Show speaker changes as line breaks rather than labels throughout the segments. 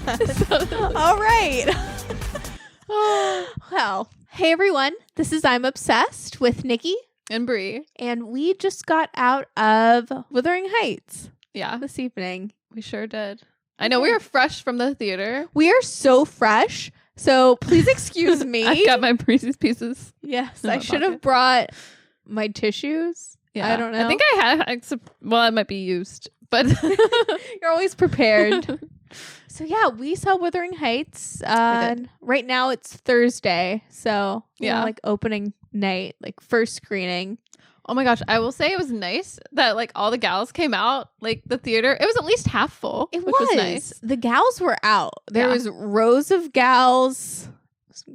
All right. Well, hey everyone. This is I'm Obsessed with Nikki
and Bree.
And we just got out of Wuthering Heights.
Yeah.
This evening.
We sure did. I know we were fresh from the theater.
We are so fresh. So please excuse me.
I've got my Reese's Pieces.
Yes, I should have brought my tissues.
Yeah.
I don't know.
I think I had, well, it might be used, but
you're always prepared. So yeah, we saw Wuthering Heights. Right now it's Thursday. So yeah, like opening night, like first screening.
Oh my gosh, I will say it was nice that like all the gals came out, like the theater. It was at least half full.
Which
was nice.
The gals were out. There was rows of gals,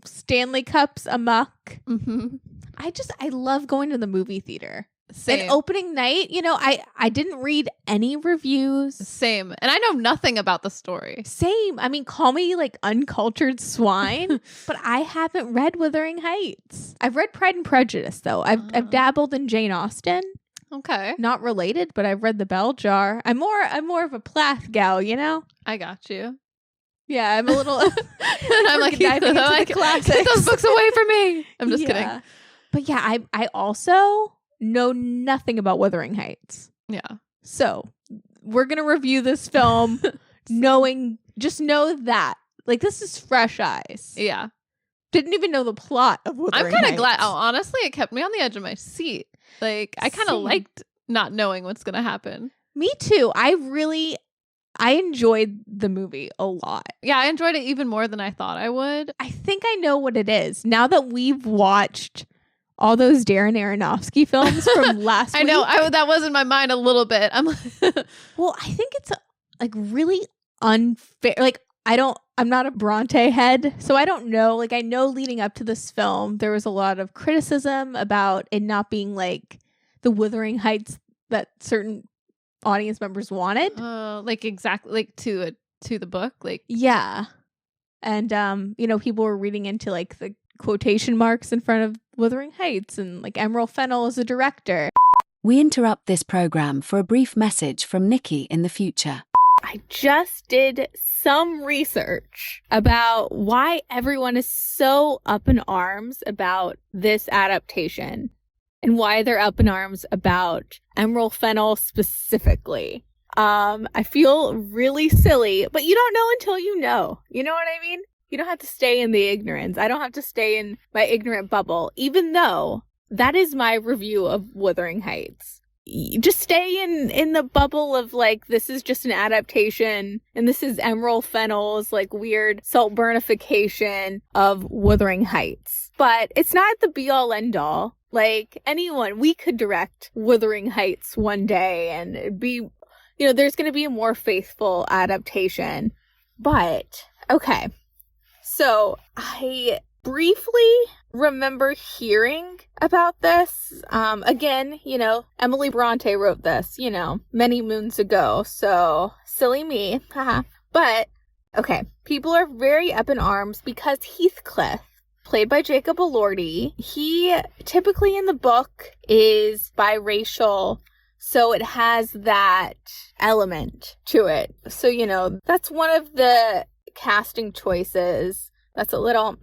Stanley Cups amok.
Mm-hmm.
I love going to the movie theater.
Same.
And opening night, I didn't read any reviews.
Same. And I know nothing about the story.
Same. I mean, call me like uncultured swine, but I haven't read Wuthering Heights. I've read Pride and Prejudice, though. I've dabbled in Jane Austen.
Okay.
Not related, but I've read The Bell Jar. I'm more of a Plath gal,
I got you.
Yeah, I'm a little.
And I'm like,
diving into the classics.
Get those books away from me. I'm just kidding.
But yeah, I also know nothing about Wuthering Heights.
Yeah.
So we're going to review this film just know that. Like, this is fresh eyes.
Yeah.
Didn't even know the plot of Wuthering Heights.
I'm kind of glad. Oh, honestly, it kept me on the edge of my seat. Like, I kind of liked not knowing what's going to happen.
Me too. I enjoyed the movie a lot.
Yeah, I enjoyed it even more than I thought I would.
I think I know what it is. Now that we've watched all those Darren Aronofsky films from last week.
I know. That was in my mind a little bit. I'm like,
well, I think it's like really unfair. Like, I'm not a Bronte head, so I don't know. Like, I know leading up to this film, there was a lot of criticism about it not being like the Wuthering Heights that certain audience members wanted.
Like exactly like to the book. Like,
yeah. And, people were reading into like the quotation marks in front of Wuthering Heights and like Emerald Fennell as a director.
We interrupt this program for a brief message from Nikki in the future.
I just did some research about why everyone is so up in arms about this adaptation and why they're up in arms about Emerald Fennell specifically. I feel really silly, but you don't know until you know. You know what I mean? You don't have to stay in the ignorance. I don't have to stay in my ignorant bubble, even though that is my review of Wuthering Heights. You just stay in the bubble of like, this is just an adaptation and this is Emerald Fennell's like weird Saltburnification of Wuthering Heights. But it's not the be all end all. Like, we could direct Wuthering Heights one day and it'd be, there's going to be a more faithful adaptation. But, okay. So I briefly remember hearing about this. Again, Emily Bronte wrote this, many moons ago. So silly me. But, okay. People are very up in arms because Heathcliff, played by Jacob Elordi, he typically in the book is biracial. So it has that element to it. So, that's one of the casting choices that's a little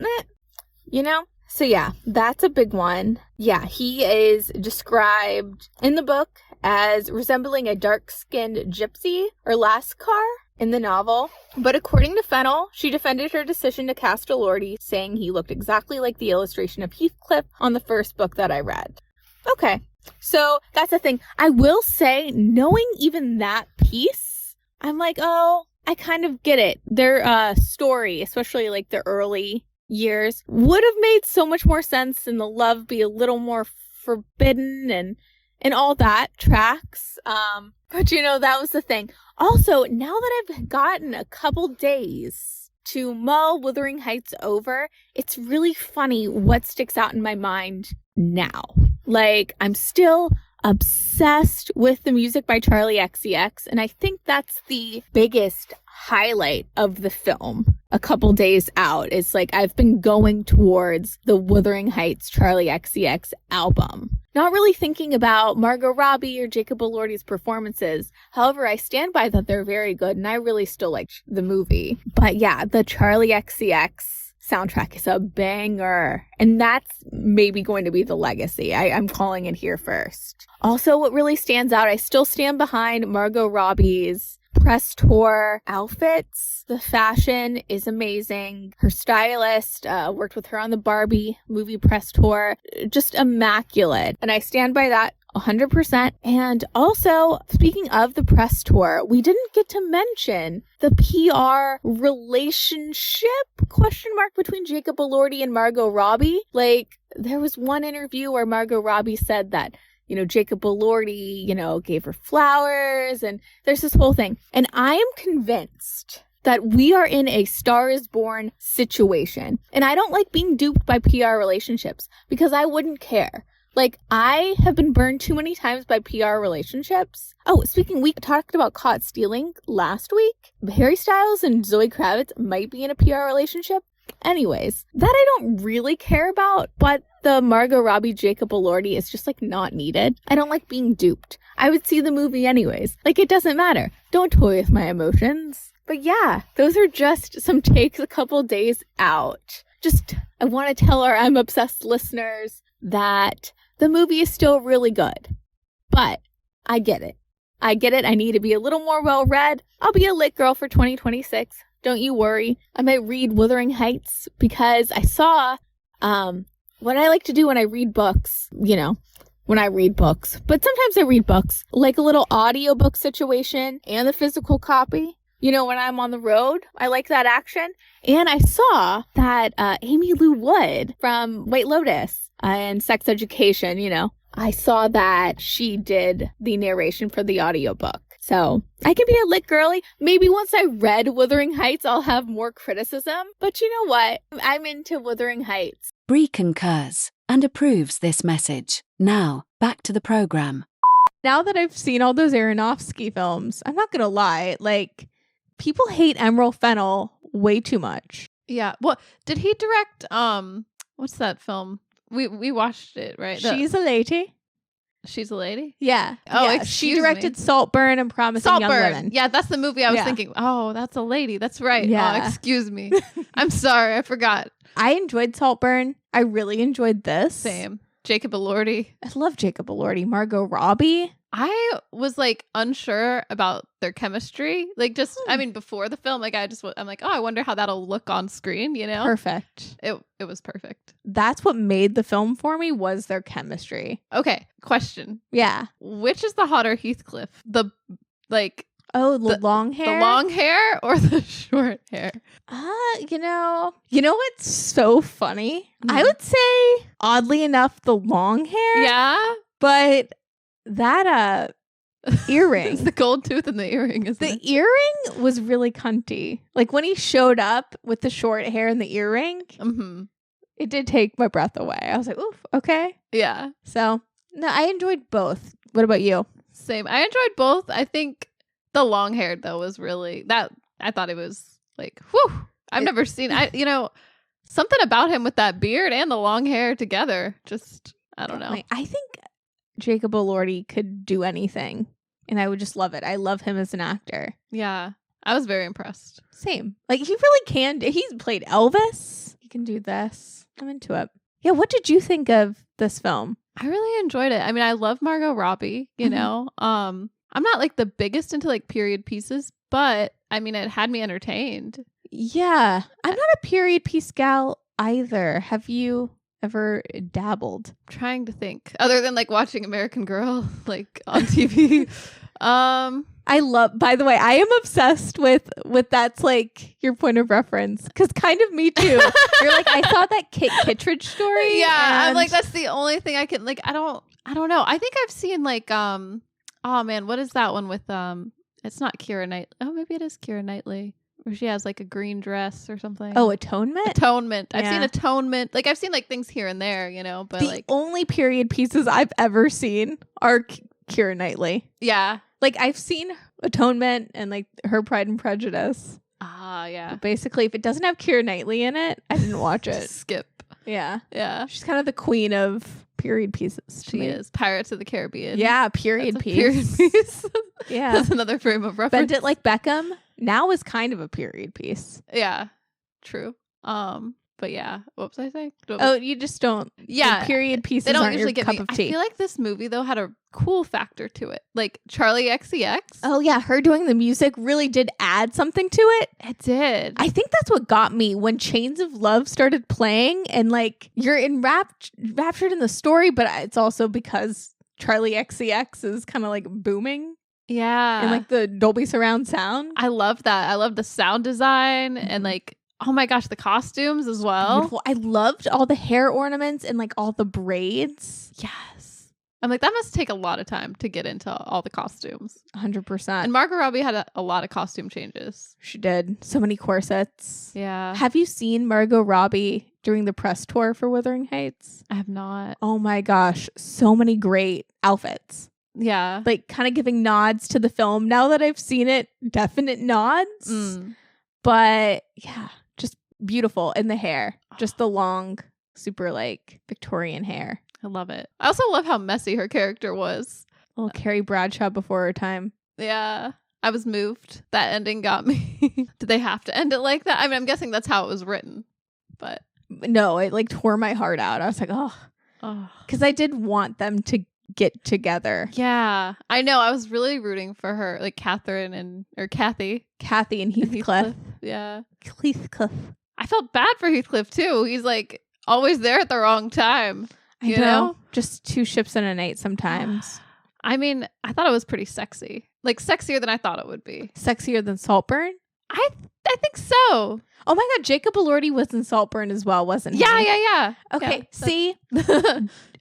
so yeah, that's a big one. Yeah, he is described in the book as resembling a dark-skinned gypsy or lascar in the novel, but according to Fennell, she defended her decision to cast Elordi, saying he looked exactly like the illustration of Heathcliff on the first book that I read. Okay, so that's the thing. I will say, knowing even that piece, I'm like, oh, I kind of get it. Their story, especially like the early years, would have made so much more sense and the love be a little more forbidden and all that tracks. But that was the thing. Also, now that I've gotten a couple days to mull Wuthering Heights over, it's really funny what sticks out in my mind now. Like, I'm still obsessed with the music by Charli XCX, and I think that's the biggest highlight of the film. A couple days out, it's like I've been going towards the Wuthering Heights Charli XCX album. not really thinking about Margot Robbie or Jacob Elordi's performances. However, I stand by that they're very good, and I really still like the movie. But yeah, the Charli XCX soundtrack is a banger, and that's maybe going to be the legacy. I'm calling it here first. Also, what really stands out, I still stand behind Margot Robbie's press tour outfits. The fashion is amazing. Her stylist worked with her on the Barbie movie press tour. Just immaculate. And I stand by that 100%. And also, speaking of the press tour, we didn't get to mention the PR relationship between Jacob Elordi and Margot Robbie. Like, there was one interview where Margot Robbie said that, you know, Jacob Elordi, gave her flowers, and there's this whole thing. And I am convinced that we are in a Star is Born situation. And I don't like being duped by PR relationships because I wouldn't care. Like, I have been burned too many times by PR relationships. Oh, we talked about Caught Stealing last week. Harry Styles and Zoe Kravitz might be in a PR relationship. Anyways, that I don't really care about, but the Margot Robbie Jacob Elordi is just like not needed. I don't like being duped. I would see the movie anyways. Like, it doesn't matter. Don't toy with my emotions. But yeah, those are just some takes a couple days out. I want to tell our I'm Obsessed listeners that the movie is still really good. But I get it. I need to be a little more well-read. I'll be a lit girl for 2026. Don't you worry. I might read Wuthering Heights because I saw what I like to do when I read books, but sometimes I read books, like a little audiobook situation and the physical copy. When I'm on the road, I like that action. And I saw that Amy Lou Wood from White Lotus and Sex Education, I saw that she did the narration for the audiobook. So I can be a lit girly. Maybe once I read Wuthering Heights, I'll have more criticism. But you know what? I'm into Wuthering Heights.
Bree concurs and approves this message. Now, back to the program.
Now that I've seen all those Aronofsky films, I'm not going to lie. Like, people hate Emerald Fennell way too much. Yeah. Well, did he direct, what's that film? We watched it, right?
She's a Lady.
She's a Lady?
Yeah.
Oh,
yeah. She directed Saltburn and Promising Young Women.
Yeah, that's the movie I was thinking. Oh, that's a lady. That's right.
Yeah.
Oh, excuse me. I'm sorry. I forgot.
I enjoyed Saltburn. I really enjoyed this.
Same. Jacob Elordi.
I love Jacob Elordi. Margot Robbie.
I was like unsure about their chemistry. Like before the film, I'm like, oh, I wonder how that'll look on screen,
Perfect.
It was perfect.
That's what made the film for me was their chemistry.
Okay. Question.
Yeah.
Which is the hotter Heathcliff? The
long hair?
The long hair or the short hair?
You know what's so funny? I would say, oddly enough, the long hair.
Yeah.
But that earring.
It's the gold tooth in the earring, isn't it?
The earring was really cunty. Like when he showed up with the short hair and the earring, it did take my breath away. I was like, oof, okay.
Yeah.
So, no, I enjoyed both. What about you?
Same. I enjoyed both. I think the long hair, though, was really I thought it was like, whew. I've never seen, something about him with that beard and the long hair together. Just, I don't know.
I think Jacob Elordi could do anything, and I would just love it. I love him as an actor.
Yeah, I was very impressed.
Same. Like, he really can. He's played Elvis. He can do this. I'm into it. Yeah, what did you think of this film?
I really enjoyed it. I mean, I love Margot Robbie, know. I'm not like the biggest into like period pieces, but I mean, it had me entertained.
Yeah, I'm not a period piece gal either. Have you ever dabbled?
I'm trying to think, other than like watching American Girl like on TV.
I love, by the way, I am obsessed with that's like your point of reference, because kind of me too. You're like, I saw that Kit Kittredge story.
Yeah, I'm like, that's the only thing I can like. I don't know. I think I've seen like oh man, what is that one with it's not Keira Knightley. Oh, maybe it is Keira Knightley, where she has like a green dress or something.
Oh, Atonement.
I've seen Atonement. Like, I've seen like things here and there, but
the only period pieces I've ever seen are Keira Knightley.
Yeah.
Like, I've seen Atonement and like her Pride and Prejudice.
Yeah.
But basically, if it doesn't have Keira Knightley in it, I didn't watch it.
Skip.
Yeah.
Yeah.
She's kind of the queen of
period pieces.
She is. Pirates of the Caribbean.
Yeah, period piece.
Period piece.
Yeah.
That's another frame of reference.
Bend It Like Beckham now is kind of a period piece.
Yeah, true. But yeah, what was I saying?
Oh, you just don't.
Yeah,
the period pieces
they don't
aren't
usually
your
get
cup
me.
of tea.
I feel like this movie though had a cool factor to it, like Charli XCX.
Oh yeah, her doing the music really did add something to it.
It did.
I think that's what got me when Chains of Love started playing, and like you're enraptured in the story, but it's also because Charli XCX is kind of like booming.
Yeah,
and like the Dolby surround sound.
I love that. I love the sound design and like. Oh my gosh, the costumes as well.
Beautiful. I loved all the hair ornaments and like all the braids.
Yes. I'm like, that must take a lot of time to get into all the costumes.
100%.
And Margot Robbie had a lot of costume changes.
She did. So many corsets.
Yeah.
Have you seen Margot Robbie during the press tour for Wuthering Heights?
I have not.
Oh my gosh. So many great outfits.
Yeah.
Like kind of giving nods to the film. Now that I've seen it, definite nods. But yeah. Beautiful. And the hair, just the long, super like Victorian hair.
I love it. I also love how messy her character was.
Little Carrie Bradshaw before her time.
Yeah, I was moved. That ending got me. Did they have to end it like that? I mean, I'm guessing that's how it was written, but
no, it like tore my heart out. I was like, oh, because I did want them to get together.
Yeah, I know. I was really rooting for her, like Kathy and
Heathcliff.
Yeah,
Heathcliff.
I felt bad for Heathcliff too. He's like always there at the wrong time.
You know? Just 2 ships in a night sometimes.
I mean, I thought it was pretty sexy. Like sexier than I thought it would be.
Sexier than Saltburn?
I think so.
Oh my god, Jacob Elordi was in Saltburn as well, wasn't he?
Yeah.
Okay,
yeah,
see?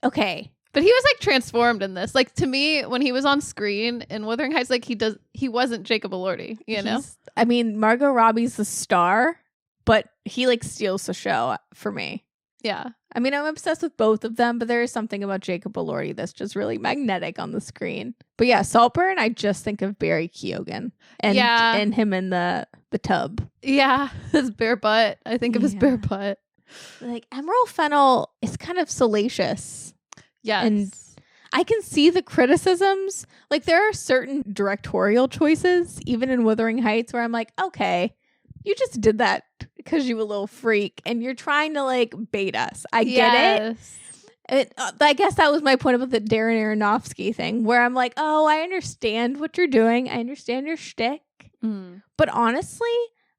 Okay.
But he was like transformed in this. Like to me, when he was on screen in Wuthering Heights, like he wasn't Jacob Elordi, you know?
I mean, Margot Robbie's the star, but he like steals the show for me.
Yeah.
I mean, I'm obsessed with both of them, but there is something about Jacob Elordi that's just really magnetic on the screen. But yeah, Saltburn, I just think of Barry Keoghan and him in the tub.
Yeah, his bare butt. I think of his bare butt.
Like Emerald Fennell is kind of salacious.
Yes.
And I can see the criticisms. Like there are certain directorial choices, even in Wuthering Heights, where I'm like, okay, you just did that because you a little freak and you're trying to like bait us. I get it. I guess that was my point about the Darren Aronofsky thing, where I'm like, oh, I understand what you're doing. I understand your shtick. But honestly,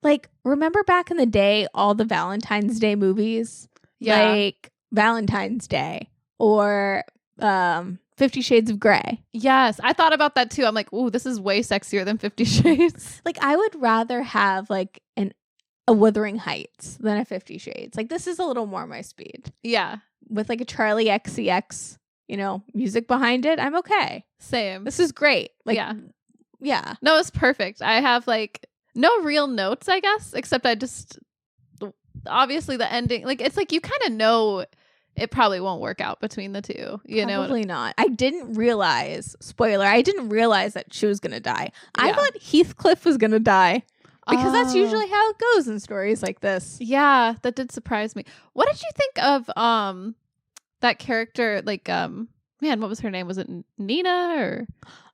like, remember back in the day, all the Valentine's Day movies?
Yeah.
Like Valentine's Day or 50 Shades of Grey.
Yes, I thought about that too. I'm like, ooh, this is way sexier than 50 Shades.
Like, I would rather have like a Wuthering Heights than a 50 Shades. Like, this is a little more my speed.
Yeah.
With like a Charli XCX, music behind it, I'm okay.
Same.
This is great. Like, yeah.
No, it's perfect. I have like no real notes, I guess, except I just obviously the ending. Like, it's like you kind of know it probably won't work out between the two.
Probably not. I didn't realize, spoiler, I didn't realize that she was going to die.
Yeah.
I thought Heathcliff was going to die. Because that's usually how it goes in stories like this.
Yeah, that did surprise me. What did you think of that character? Like, man, what was her name? Was it Nina or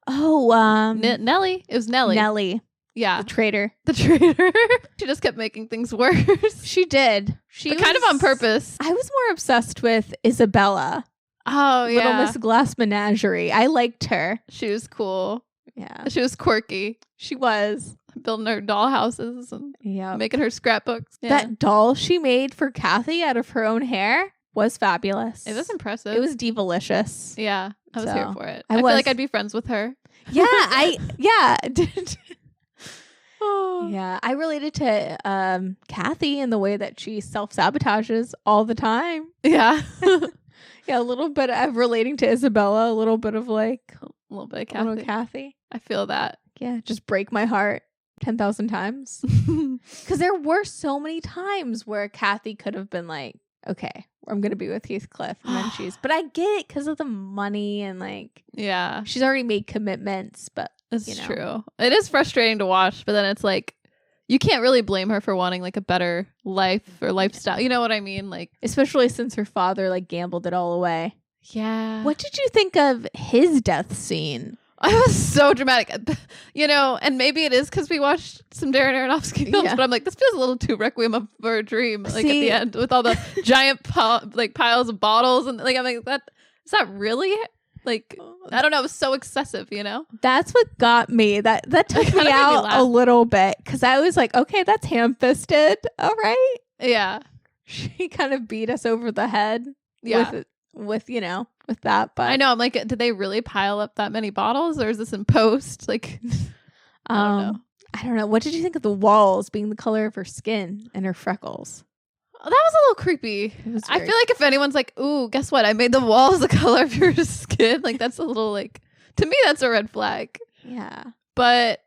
Nellie? It was Nellie.
Nellie.
Yeah,
the traitor.
She just kept making things worse.
She did.
But kind of on purpose.
I was more obsessed with Isabella.
Oh yeah,
Little Miss Glass Menagerie. I liked her.
She was cool.
Yeah,
she was quirky.
She was.
Building her doll houses and making her scrapbooks. Yeah.
That doll she made for Kathy out of her own hair was fabulous.
It was impressive.
It was divalicious.
Yeah, I was here for it.
I
feel like I'd be friends with her.
Yeah, Yeah, I related to Kathy in the way that she self-sabotages all the time.
Yeah.
Yeah, a little bit of relating to Isabella, a little bit of like
a little bit of
Kathy.
I feel that.
Yeah, just break my heart 10,000 times. Because there were so many times where Kathy could have been like, okay, I'm going to be with Heathcliff. And then but I get it because of the money and like,
yeah,
she's already made commitments, but
it's true. It is frustrating to watch, but then it's like, you can't really blame her for wanting like a better life or lifestyle. You know what I mean? Like,
especially since her father like gambled it all away. Yeah.
What did you think of his death scene?
I was so dramatic, and maybe it is because we watched some Darren Aronofsky films, but I'm like, this feels a little too Requiem for a Dream, like at the end with all the giant piles of bottles, and like I'm like, is that really like, I don't know, it was so excessive,
That's what got me. That took me out a little bit because I was like, okay, that's ham-fisted, all right.
Yeah,
she kind of beat us over the head.
Yeah,
with that, but
I know, I'm like, did they really pile up that many bottles, or is this in post? Like, I don't know.
What did you think of the walls being the color of her skin and her freckles?
That was a little creepy. I feel like if anyone's like, ooh, guess what? I made the walls the color of your skin. Like, that's a little like, to me, that's a red flag.
Yeah.
But,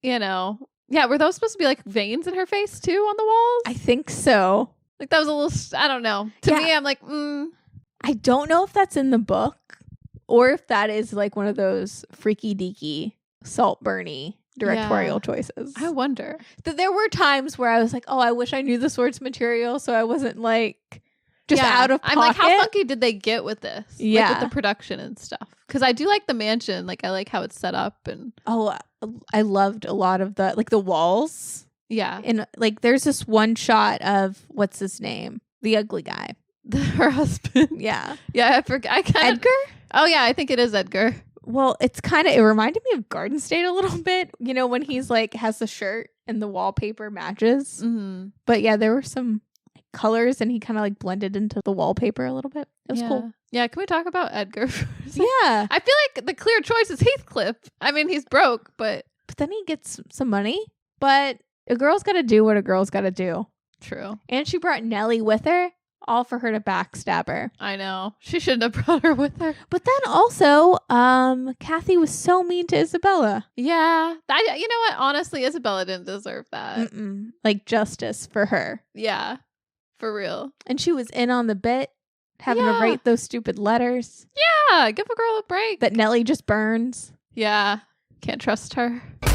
were those supposed to be like veins in her face too on the walls?
I think so.
Like, that was a little, I don't know. To me, I'm like,
I don't know if that's in the book or if that is like one of those freaky deaky Saltburny directorial choices.
I wonder.
There were times where I was like, oh, I wish I knew the source material so I wasn't like just out of pocket.
I'm like, how funky did they get with this?
Yeah.
Like, with the production and stuff. Because I do like the mansion. Like, I like how it's set up. And
I loved a lot of the walls.
Yeah.
And like there's this one shot of what's his name? The ugly guy.
Her husband.
Yeah.
Yeah, I forgot.
Edgar?
Oh, yeah, I think it is Edgar.
Well, it reminded me of Garden State a little bit, when he's like has the shirt and the wallpaper matches.
Mm-hmm.
But yeah, there were some colors and he kind of like blended into the wallpaper a little bit. It was cool.
Yeah, can we talk about Edgar?
Yeah.
I feel like the clear choice is Heathcliff. I mean, he's broke, but
then he gets some money. But a girl's got to do what a girl's got to do.
True.
And she brought Nellie with her. All for her to backstab her.
I know. She shouldn't have brought her with her.
But then also, Kathy was so mean to Isabella.
Yeah. You know what? Honestly, Isabella didn't deserve that.
Like justice for her.
Yeah. For real.
And she was in on the bit, having to write those stupid letters.
Yeah. Give a girl a break.
That Nellie just burns.
Yeah. Can't trust her.
I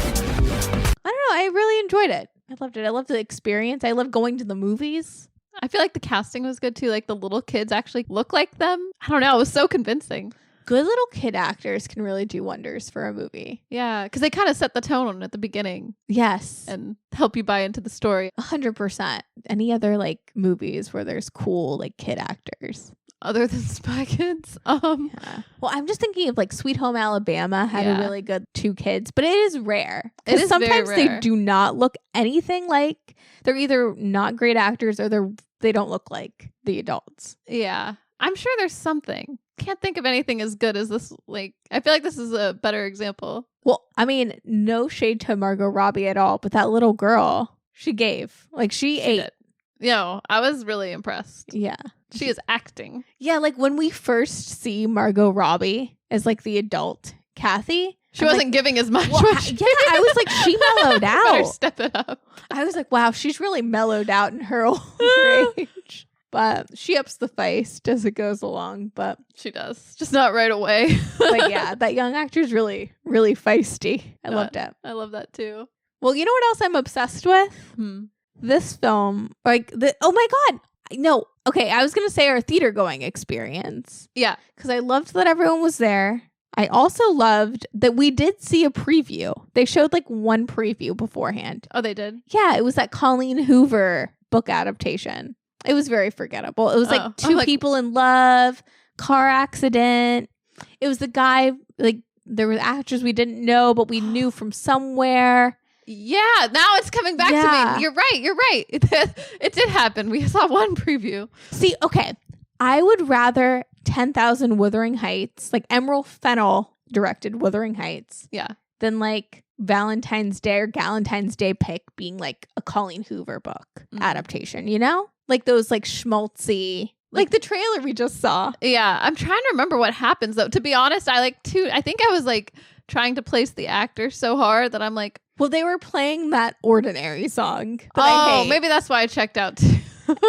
don't know. I really enjoyed it. I loved it. I loved the experience. I loved going to the movies.
I feel like the casting was good too. Like the little kids actually look like them. I don't know. It was so convincing.
Good little kid actors can really do wonders for a movie.
Yeah, because they kind of set the tone at the beginning.
Yes.
And help you buy into the story.
100%. Any other like movies where there's cool like kid actors?
Other than Spy Kids?
Well, I'm just thinking of like Sweet Home Alabama had a really good two kids, but it is rare.
It is
sometimes
very rare.
They do not look anything like, they're either not great actors or they don't look like the adults.
Yeah. I'm sure there's something. Can't think of anything as good as this. Like, I feel like this is a better example.
Well, I mean, no shade to Margot Robbie at all, but that little girl, she gave. Like, she ate.
Did. I was really impressed.
Yeah.
She is acting.
Yeah, like when we first see Margot Robbie as like the adult Kathy.
She wasn't giving as much.
Well, I was like, she mellowed out.
Better step it up.
I was like, wow, she's really mellowed out in her old age. But she ups the feist as it goes along. But
she does. Just not right away.
But yeah, that young actor's really, really feisty. I loved it.
I love that too.
Well, you know what else I'm obsessed with? This film. Oh my God. No. Okay, I was going to say our theater going experience.
Yeah.
Because I loved that everyone was there. I also loved that we did see a preview. They showed like one preview beforehand.
Oh, they did?
Yeah, it was that Colleen Hoover book adaptation. It was very forgettable. It was like two people in love, car accident. It was the guy, like there were actors we didn't know, but we knew from somewhere.
Yeah, now it's coming back to me. You're right. It did happen. We saw one preview.
See, okay. I would rather 10,000 Wuthering Heights, like Emerald Fennell directed Wuthering Heights.
Yeah.
Than like Valentine's Day or Galentine's Day pick being like a Colleen Hoover book adaptation, you know? Like those like schmaltzy, like the trailer we just saw.
Yeah. I'm trying to remember what happens though. To be honest, I think I was like trying to place the actor so hard that I'm like,
well, they were playing that Ordinary song that I hate.
Maybe that's why I checked out too.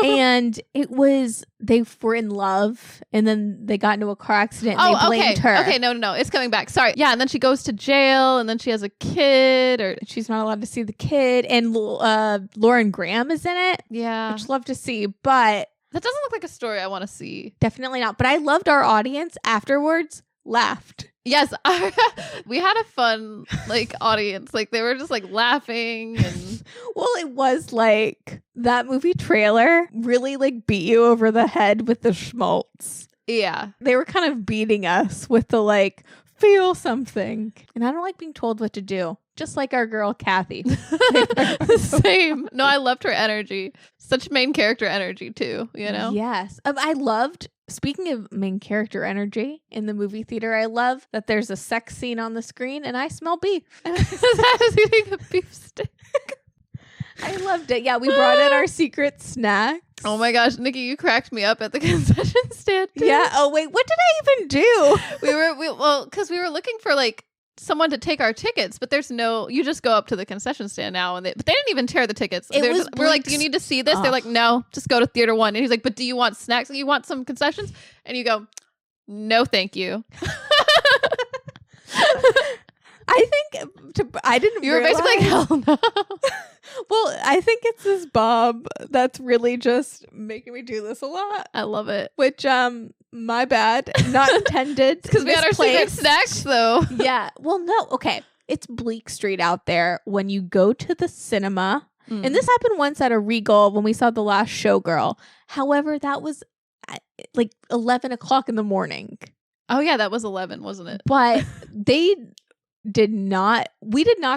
And it was, they were in love and then they got into a car accident and they blamed her.
Okay, no. It's coming back. Sorry. Yeah, and then she goes to jail and then she has a kid or
she's not allowed to see the kid. And Lauren Graham is in it.
Yeah.
Which I'd love to see. But
That doesn't look like a story I want to see.
Definitely not. But I loved our audience afterwards laughed.
Yes, we had a fun like audience. Like they were just like laughing and
Well, it was like that movie trailer really like beat you over the head with the schmaltz.
yeah.
They were kind of beating us with the like feel something. And I don't like being told what to do. Just like our girl Kathy.
Same. No, I loved her energy. Such main character energy too, you know?
Yes. I loved, speaking of main character energy in the movie theater, I love that there's a sex scene on the screen and I smell beef.
I was eating a beef stick.
I loved it. Yeah, we brought in our secret snacks.
Oh my gosh, Nikki, you cracked me up at the concession stand too.
Yeah. Oh wait, what did I even do?
Well, because we were looking for like someone to take our tickets, but there's no, you just go up to the concession stand now but they didn't even tear the tickets. We're like, do you need to see this? They're like, no, just go to theater 1. And he's like, but do you want snacks? You want some concessions? And you go, no, thank you.
I think I didn't
You were
realize.
basically like, hell no.
Well, I think it's this Bob that's really just making me do this a lot.
I love it.
Which, my bad, not intended.
Because we had our secret
Misplaced.
snacks though.
Yeah. Well, no. Okay. It's Bleak Street out there when you go to the cinema. And this happened once at a Regal when we saw The Last Showgirl. However, that was at, like 11 o'clock in the morning.
Oh yeah, that was 11, wasn't it?
But we did not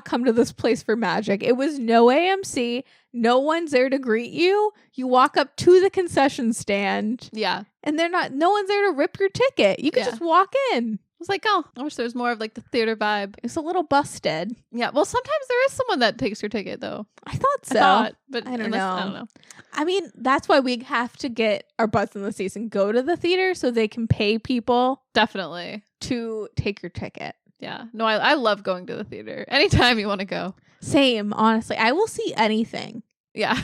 come to this place for magic. It was no AMC. No one's there to greet you. You walk up to the concession stand.
Yeah.
And no one's there to rip your ticket. You could just walk in.
I was like, oh, I wish there was more of like the theater vibe.
It's a little busted.
Yeah. Well, sometimes there is someone that takes your ticket though.
I thought so.
But
I don't know.
I don't know.
I mean, that's why we have to get our butts in the seats and go to the theater so they can pay people
Definitely.
to take your ticket.
Yeah. No, I love going to the theater. Anytime you want to go.
Same, honestly. I will see anything.
Yeah.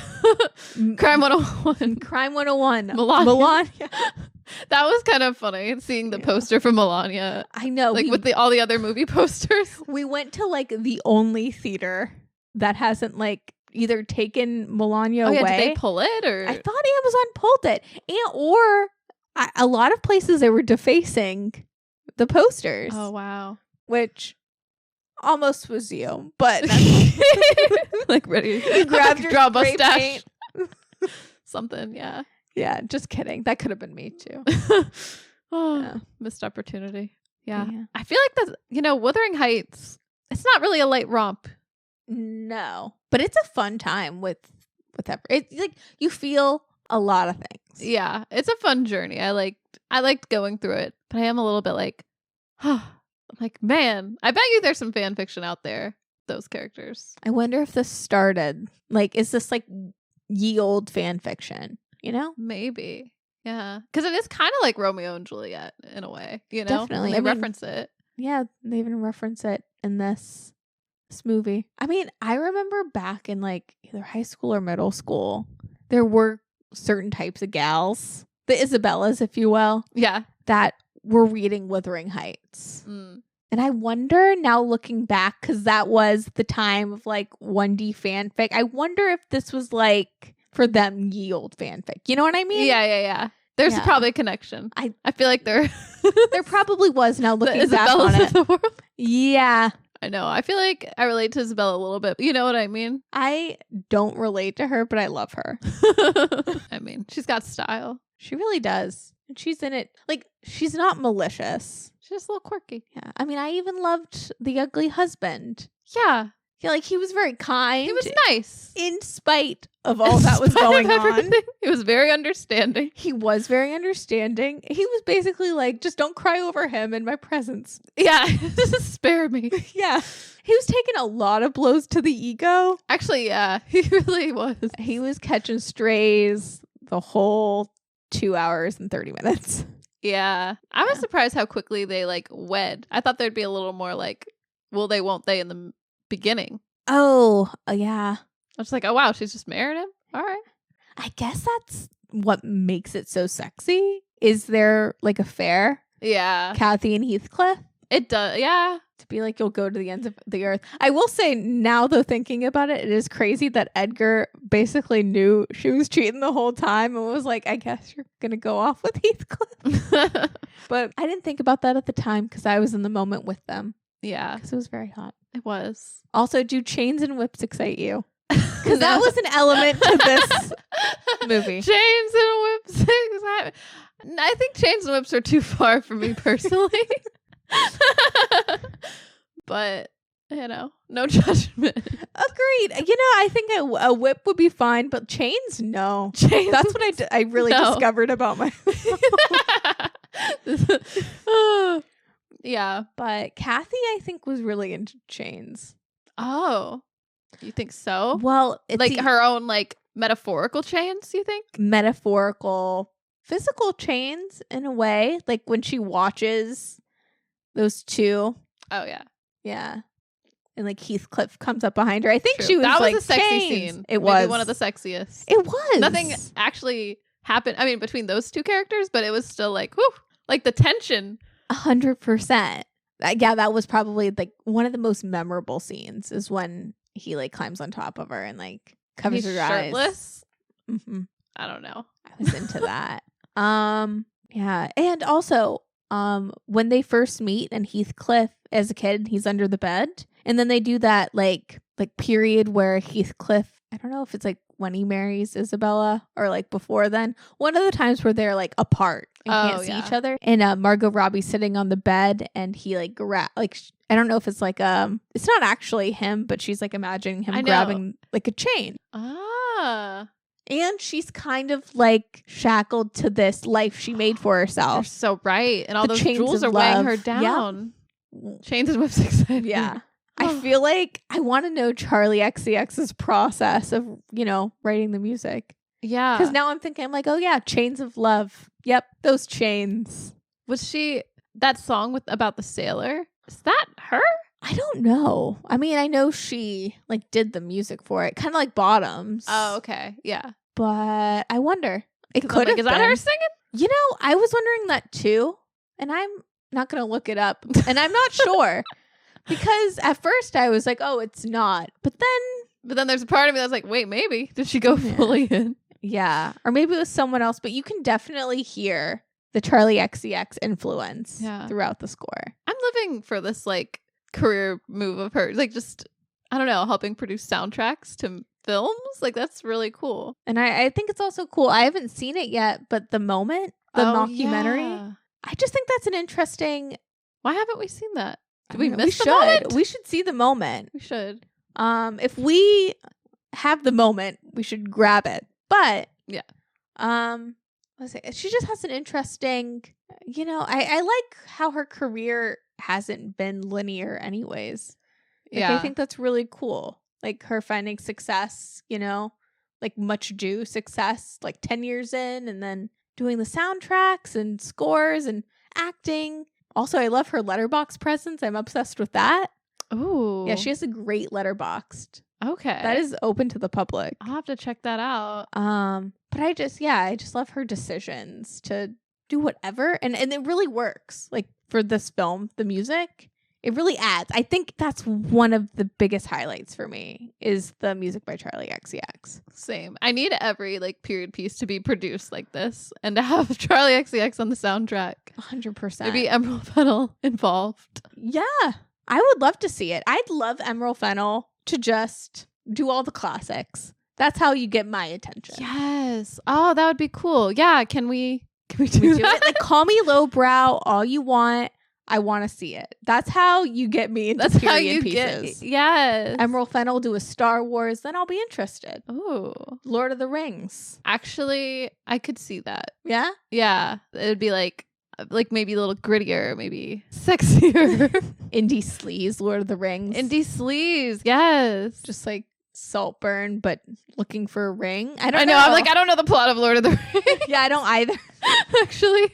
Crime 101.
Crime 101.
Melania. That was kind of funny seeing the poster for Melania.
I know.
Like with all the other movie posters.
We went to like the only theater that hasn't like either taken Melania away.
Did they pull it or?
I thought Amazon pulled it. Or a lot of places they were defacing the posters.
Oh, wow.
Which almost was you, but
like ready.
You grabbed your
draw
spray
mustache.
paint.
Something, yeah.
Yeah, just kidding. That could have been me too.
Oh,
Yeah.
missed opportunity. Yeah.
Yeah.
I feel like that's, Wuthering Heights, it's not really a light romp.
No, but it's a fun time with it's like you feel a lot of things.
Yeah, it's a fun journey. I liked going through it, but I am a little bit like, like, man, I bet you there's some fan fiction out there. Those characters.
I wonder if this started like, is this like ye old fan fiction? You know,
Maybe. Yeah, because it is kind of like Romeo and Juliet in a way.
Definitely.
They
I mean,
reference it.
yeah, they even reference it in this movie. I mean, I remember back in like either high school or middle school, there were certain types of gals, the Isabellas, if you will,
Yeah.
that were reading Wuthering Heights.
Mm.
And I wonder now looking back, because that was the time of like 1D fanfic, I wonder if this was like for them ye old fanfic. You know what I mean?
Yeah. There's
Yeah.
probably a connection. I feel like
There probably was now
the
looking back on
Isabellas
it.
of the world.
Yeah.
I know. I feel like I relate to Isabella a little bit. You know what I mean?
I don't relate to her, but I love her.
I mean, she's got style.
She really does. And she's in it. Like, she's not malicious.
She's just a little quirky.
Yeah. I mean, I even loved The Ugly Husband.
Yeah.
Yeah, like he was very kind.
He was nice.
In spite of all that was going on.
He was very understanding.
He was very understanding. He was basically like, just don't cry over him in my presence.
Yeah. Spare me.
Yeah. He was taking a lot of blows to the ego.
Actually, yeah. He really was.
He was catching strays the whole 2 hours and 30 minutes.
Yeah. I was
Yeah.
surprised how quickly they like wed. I thought there'd be a little more like, will they, won't they in the beginning.
Oh, yeah.
I was like, oh wow, she's just married him? All right.
I guess that's what makes it so sexy. Is there like affair?
Yeah.
Kathy and Heathcliff?
It does. Yeah. To be like, you'll go to the ends of the earth. I will say now, though, thinking about it, it is crazy that Edgar basically knew she was cheating the whole time and was like, I guess you're going to go off with Heathcliff. But I didn't think about that at the time because I was in the moment with them.
Yeah.
Because it was very hot.
It was.
Also, do chains and whips excite you? Because that was an element to this movie.
Chains and whips. I think chains and whips are too far for me personally. But, you know, no judgment.
Agreed. You know, I think a whip would be fine, but chains, no.
Chains.
That's what I really discovered about my.
Yeah.
But Kathy, I think, was really into chains.
Oh. You think so?
Well, it's
like her own, like, metaphorical chains, you think?
Metaphorical, physical chains in a way. Like when she watches those two.
Oh, yeah.
Yeah. And like Heathcliff comes up behind her. I think
True.
she was
that was
like,
a sexy
chains.
scene.
It
Maybe
was
one of the sexiest.
It was.
Nothing actually happened. I mean, between those two characters, but it was still like, whew, like the tension.
100%. Yeah, that was probably like one of the most memorable scenes is when he like climbs on top of her and like covers her
shirtless.
eyes. Mm-hmm.
I don't know.
I was into that. Yeah, and also when they first meet and Heathcliff as a kid, he's under the bed, and then they do that like period where Heathcliff, I don't know if it's like when he marries Isabella or like before then, one of the times where they're like apart and can't see each other, and Margot Robbie sitting on the bed and he like I don't know if it's like it's not actually him, but she's like imagining him grabbing like a chain. And she's kind of like shackled to this life she made for herself.
You're so right. And all those jewels are
love.
weighing her down. Yeah. Chains and whips exciting.
Yeah. I feel like I want to know Charli XCX's process of, you know, writing the music.
Yeah.
Because now I'm thinking, I'm like, oh yeah, Chains of Love. Yep, those chains.
Was she, that song about the sailor, is that her?
I don't know. I mean, I know she like did the music for it, kind of like Bottoms.
Oh, okay. Yeah.
But I wonder. It could have
been. Is that her singing?
You know, I was wondering that too. And I'm not going to look it up. And I'm not sure. Because at first I was like, oh, it's not. But then
there's a part of me that's like, wait, maybe. Did she go fully in?
Yeah. Or maybe it was someone else. But you can definitely hear the Charli XCX influence throughout the score.
I'm living for this like career move of hers. Like just, I don't know, helping produce soundtracks to films. Like that's really cool.
And I think it's also cool. I haven't seen it yet, but the mockumentary. Yeah. I just think that's an interesting.
Why haven't we seen that? Did we miss
the
moment?
We should see the moment.
We should.
If we have the moment, we should grab it. But
yeah.
Let's say she just has an interesting, you know, I like how her career hasn't been linear anyways. Like, I think that's really cool. Like her finding success, you know, like much ado success, like 10 years in, and then doing the soundtracks and scores and acting. Also, I love her letterbox presence. I'm obsessed with that.
Ooh.
Yeah, she has a great letterboxed.
Okay.
That is open to the public.
I'll have to check that out.
But I just love her decisions to do whatever. And it really works. Like for this film, the music, it really adds. I think that's one of the biggest highlights for me is the music by Charli XCX.
Same. I need every like period piece to be produced like this and to have Charli XCX on the soundtrack.
100%.
Maybe Emerald Fennell involved.
Yeah. I would love to see it. I'd love Emerald Fennell to just do all the classics. That's how you get my attention.
Yes. Oh, that would be cool. Yeah. Can we do that?
It? Like, call me lowbrow all you want. I want to see it. That's how you get me into period pieces.
Yes.
Emerald Fennell do a Star Wars, then I'll be interested.
Ooh.
Lord of the Rings.
Actually, I could see that.
Yeah?
Yeah. It would be like maybe a little grittier, maybe sexier.
Indie sleaze, Lord of the Rings.
Indie sleaze, yes.
Just like Saltburn, but looking for a ring. I know.
I'm like, I don't know the plot of Lord of the Rings.
Yeah, I don't either.
Actually.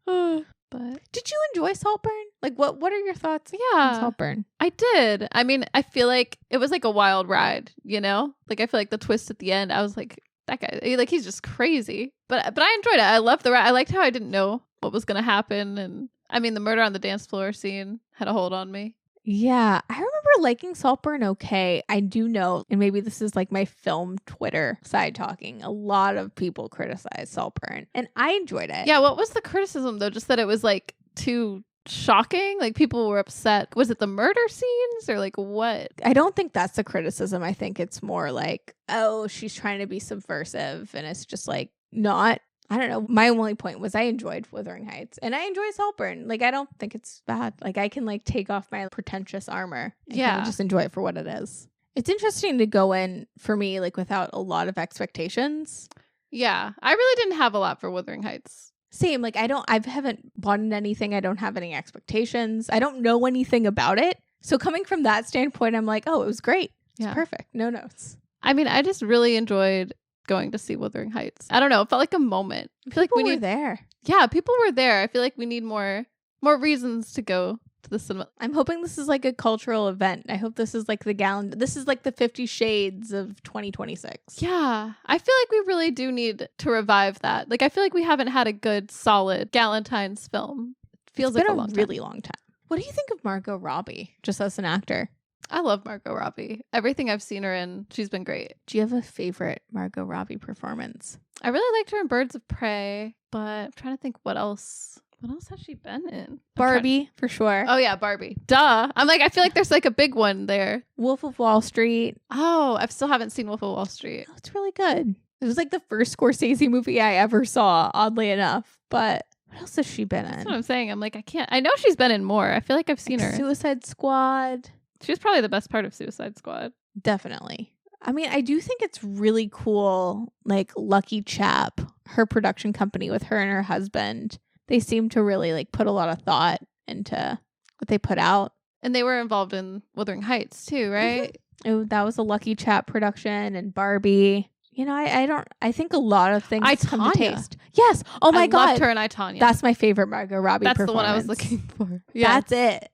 But
did you enjoy Saltburn? Like, what are your thoughts on Saltburn? I
did. I mean, I feel like it was like a wild ride, you know? Like, I feel like the twist at the end, I was like, that guy, like, he's just crazy. But I enjoyed it. I loved the ride. I liked how I didn't know what was going to happen. And
I mean, the murder on the dance floor scene had a hold on me.
Yeah, I remember liking Saltburn okay. I do know, and maybe this is like my film Twitter side talking, a lot of people criticize Saltburn, and I enjoyed it.
Yeah, what was the criticism, though? Just that it was, like, too shocking? Like, people were upset. Was it the murder scenes or, like, what?
I don't think that's the criticism. I think it's more like, oh, she's trying to be subversive, and it's just, like, not. I don't know. My only point was I enjoyed Wuthering Heights and I enjoy Saltburn. Like, I don't think it's bad. Like, I can like take off my pretentious armor and kind of just enjoy it for what it is. It's interesting to go in for me, like, without a lot of expectations.
Yeah. I really didn't have a lot for Wuthering Heights.
Same. Like, I haven't bought into anything. I don't have any expectations. I don't know anything about it. So coming from that standpoint, I'm like, oh, it was great. It's perfect. No notes.
I mean, I just really enjoyed going to see Wuthering Heights. I don't know. It felt like a moment. I feel like we
were there.
Yeah, people were there. I feel like we need more reasons to go to the cinema.
I'm hoping this is like a cultural event. I hope this is like this is like the 50 Shades of 2026.
Yeah. I feel like we really do need to revive that. Like, I feel like we haven't had a good, solid Galentine's film. It feels like a long time.
Really long time. What do you think of Margot Robbie, just as an actor?
I love Margot Robbie. Everything I've seen her in, she's been great.
Do you have a favorite Margot Robbie performance?
I really liked her in Birds of Prey, but I'm trying to think what else. What else has she been in?
Barbie, for sure.
Oh, yeah, Barbie. Duh. I'm like, I feel like there's like a big one there.
Wolf of Wall Street.
Oh, I still haven't seen Wolf of Wall Street.
Oh, it's really good. It was like the first Scorsese movie I ever saw, oddly enough. But what else has she been in?
That's what I'm saying. I'm like, I know she's been in more. I feel like I've seen her.
Suicide Squad.
She was probably the best part of Suicide Squad.
Definitely. I mean, I do think it's really cool, like Lucky Chap, her production company with her and her husband. They seem to really like put a lot of thought into what they put out.
And they were involved in Wuthering Heights too, right?
Mm-hmm. That was a Lucky Chap production, and Barbie. You know, I think a lot of things come to taste. Yes. Oh my God.
I loved her in I, Tonya.
That's my favorite Margot Robbie performance.
That's the one I was looking for. Yeah.
That's it.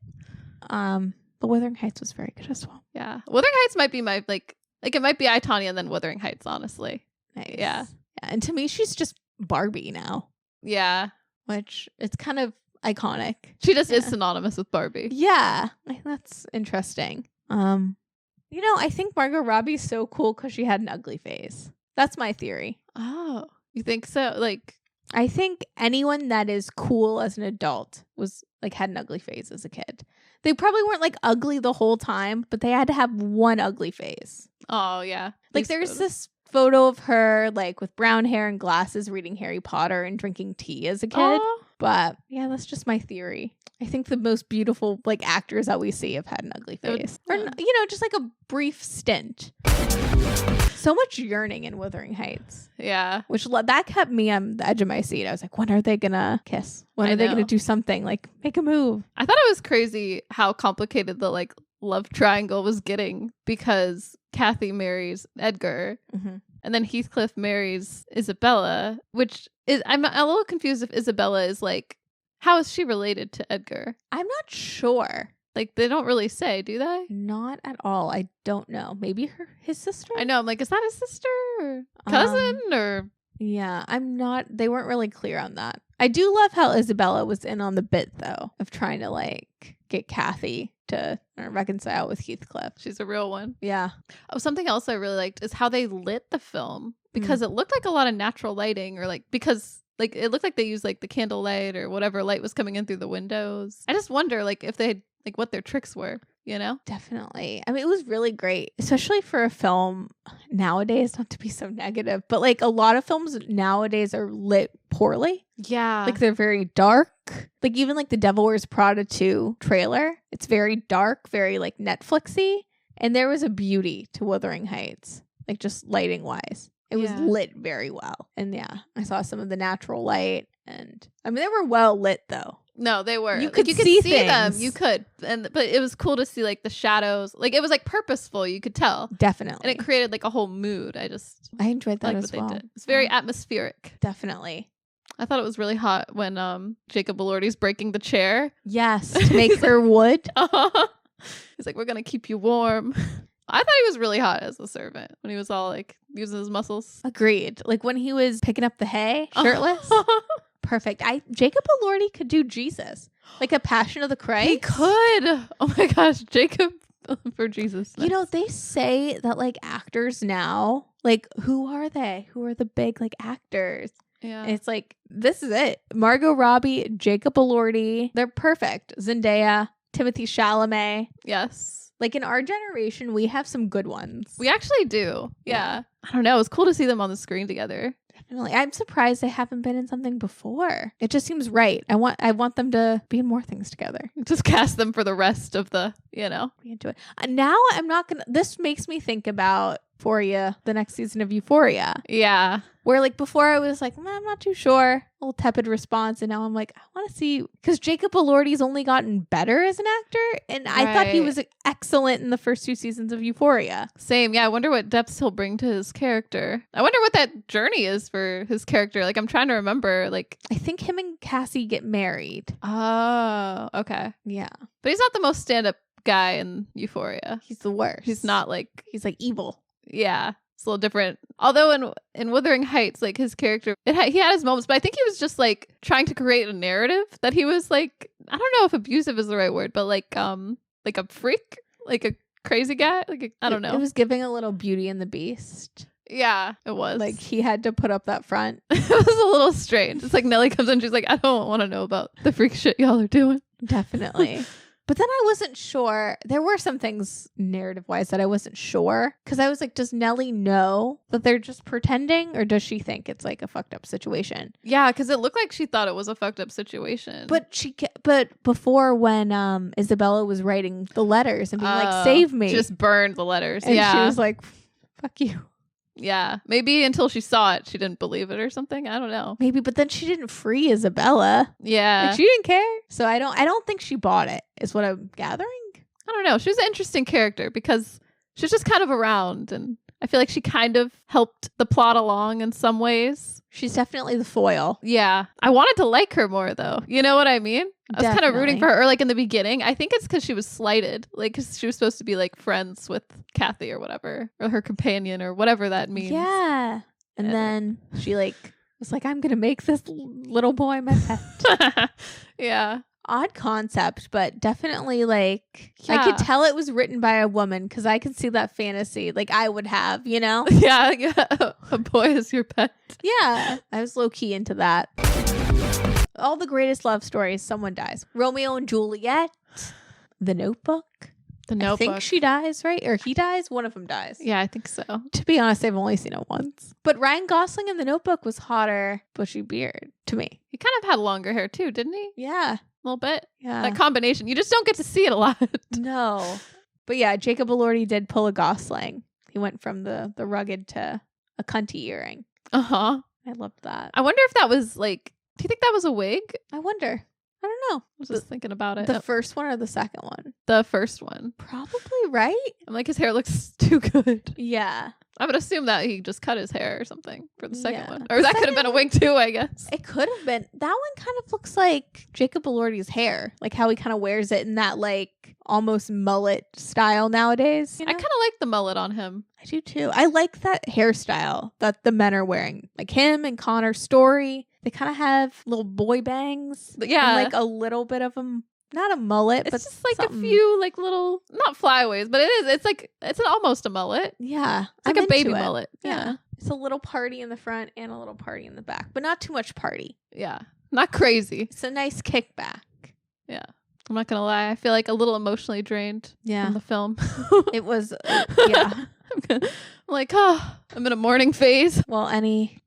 But Wuthering Heights was very good as well.
Yeah. Wuthering Heights might be my, like it might be I, Tonya and then Wuthering Heights, honestly.
Nice.
Yeah.
And to me, she's just Barbie now.
Yeah.
Which, it's kind of iconic.
She just is synonymous with Barbie.
Yeah. That's interesting. You know, I think Margot Robbie's so cool because she had an ugly face. That's my theory.
Oh. You think so? Like,
I think anyone that is cool as an adult was like had an ugly face as a kid. They probably weren't like ugly the whole time, but they had to have one ugly face.
Oh, yeah.
Like there's this photo of her like with brown hair and glasses reading Harry Potter and drinking tea as a kid.
Aww.
But yeah, that's just my theory. I think the most beautiful like actors that we see have had an ugly face. Or, you know, just like a brief stint. So much yearning in Wuthering Heights.
Yeah.
Which that kept me on the edge of my seat. I was like, when are they gonna kiss? When are they gonna do something? Like, make a move.
I thought it was crazy how complicated the like love triangle was getting because Kathy marries Edgar. Mm-hmm. And then Heathcliff marries Isabella, which is, I'm a little confused if Isabella is like, how is she related to Edgar?
I'm not sure.
Like, they don't really say, do they?
Not at all. I don't know. Maybe his sister?
I know. I'm like, is that his sister or cousin or?
Yeah, they weren't really clear on that. I do love how Isabella was in on the bit, though, of trying to, like, get Kathy to reconcile with Heathcliff.
She's a real one.
Yeah.
Oh, something else I really liked is how they lit the film because it looked like a lot of natural lighting or like, because like it looked like they used like the candle light or whatever light was coming in through the windows. I just wonder like if they had like what their tricks were, you know?
Definitely. I mean, it was really great, especially for a film nowadays, not to be so negative, but like a lot of films nowadays are lit poorly.
Yeah.
Like they're very dark. Like even like the Devil Wears Prada 2 trailer, it's very dark, very like Netflixy. And there was a beauty to Wuthering Heights, like just lighting wise. It was lit very well. And yeah, I saw some of the natural light and I mean, they were well lit though.
No, they were.
You could
see
things.
Them. You could. But it was cool to see like the shadows. Like it was like purposeful, you could tell.
Definitely.
And it created like a whole mood. I
enjoyed that as well.
They did. It's very atmospheric.
Definitely.
I thought it was really hot when Jacob Elordi's breaking the chair.
Yes, to make her wood.
He's like, we're going to keep you warm. I thought he was really hot as a servant when he was all like using his muscles.
Agreed. Like when he was picking up the hay, shirtless.
perfect. Jacob Elordi could do Jesus, like a Passion of the Christ.
He could. Oh my gosh, Jacob for Jesus.
You know, they say that like actors now, like who are they? Who are the big like actors?
Yeah.
And it's like, this is it. Margot Robbie, Jacob Elordi. They're perfect. Zendaya, Timothy Chalamet.
Yes.
Like in our generation, we have some good ones.
We actually do. Yeah. I don't know. It was cool to see them on the screen together.
Definitely. I'm surprised they haven't been in something before. It just seems right. I want them to be in more things together.
Just cast them for the rest of the,
Be into it. Now I'm not gonna. This makes me think about Euphoria, the next season of Euphoria.
Yeah.
Where like before I was like, I'm not too sure. A little tepid response. And now I'm like, I want to see, because Jacob Elordi's only gotten better as an actor. And I thought he was excellent in the first 2 seasons of Euphoria.
Same. Yeah. I wonder what depths he'll bring to his character. I wonder what that journey is for his character. Like, I'm trying to remember. Like,
I think him and Cassie get married.
Oh, okay.
Yeah.
But he's not the most stand-up guy in Euphoria.
He's the worst.
He's not like,
He's like evil.
yeah. It's a little different. Although in Wuthering Heights, like his character, he had his moments, but I think he was just like trying to create a narrative that he was like, I don't know if abusive is the right word, but like a freak, like a crazy guy. Like I don't know.
It was giving a little Beauty and the Beast.
Yeah, it was.
Like he had to put up that front.
It was a little strange. It's like Nelly comes in, she's like, I don't want to know about the freak shit y'all are doing.
Definitely. But then I wasn't sure. There were some things narrative-wise that I wasn't sure. Because I was like, does Nellie know that they're just pretending? Or does she think it's like a fucked up situation?
Yeah, because it looked like she thought it was a fucked up situation.
But before when Isabella was writing the letters and being like, save me.
She just burned the letters.
And
yeah.
she was like, fuck you.
Yeah. Maybe until she saw it, she didn't believe it or something. I don't know.
Maybe, but then she didn't free Isabella.
Yeah.
Like she didn't care. So I don't think she bought it, is what I'm gathering.
I don't know. She was an interesting character because she's just kind of around, and I feel like she kind of helped the plot along in some ways.
She's definitely the foil.
Yeah. I wanted to like her more though. You know what I mean? I was kind of rooting for her. Or like in the beginning, I think it's because she was slighted. Like, because she was supposed to be like friends with Kathy or whatever, or her companion or whatever that means.
Yeah. And then she like was like, I'm going to make this little boy my pet.
Yeah.
Odd concept, but definitely like,
yeah.
I could tell it was written by a woman because I could see that fantasy like I would have, you know?
Yeah. A boy is your pet.
Yeah. I was low key into that. All the greatest love stories, someone dies. Romeo and Juliet, The Notebook.
The Notebook.
I think she dies, right? Or he dies? One of them dies.
Yeah, I think so.
To be honest, I've only seen it once. But Ryan Gosling in The Notebook was hotter, bushy beard to me.
He kind of had longer hair too, didn't he?
Yeah.
A little bit.
Yeah.
That combination. You just don't get to see it a lot.
No. But yeah, Jacob Elordi did pull a Gosling. He went from the rugged to a cunty earring.
Uh-huh.
I loved that.
I wonder if that was like, do you think that was a wig?
I wonder. I don't know.
I was just thinking about it.
The first one or the second one?
The first one.
Probably, right?
I'm like, his hair looks too good.
Yeah.
I would assume that he just cut his hair or something for the second
Yeah.
one. Or that could have been a wig too, I guess.
It could have been. That one kind of looks like Jacob Elordi's hair. Like how he kind of wears it in that like almost mullet style nowadays. You know?
I kind of like the mullet on him.
I do too. I like that hairstyle that the men are wearing. Like him and Connor Story. They kind of have little boy bangs.
Yeah.
And like a little bit of them. Not a mullet,
It's
but
just like
something.
a few like little, not flyaways, but it is. It's like, it's almost a mullet.
Yeah.
It's like
I'm
a baby
into it.
mullet.
Yeah. It's a little party in the front and a little party in the back, but not too much party.
Yeah. Not crazy.
It's a nice kickback.
Yeah. I'm not going to lie. I feel like a little emotionally drained from the film.
It was, yeah.
I'm like, I'm in a mourning phase.
Well, any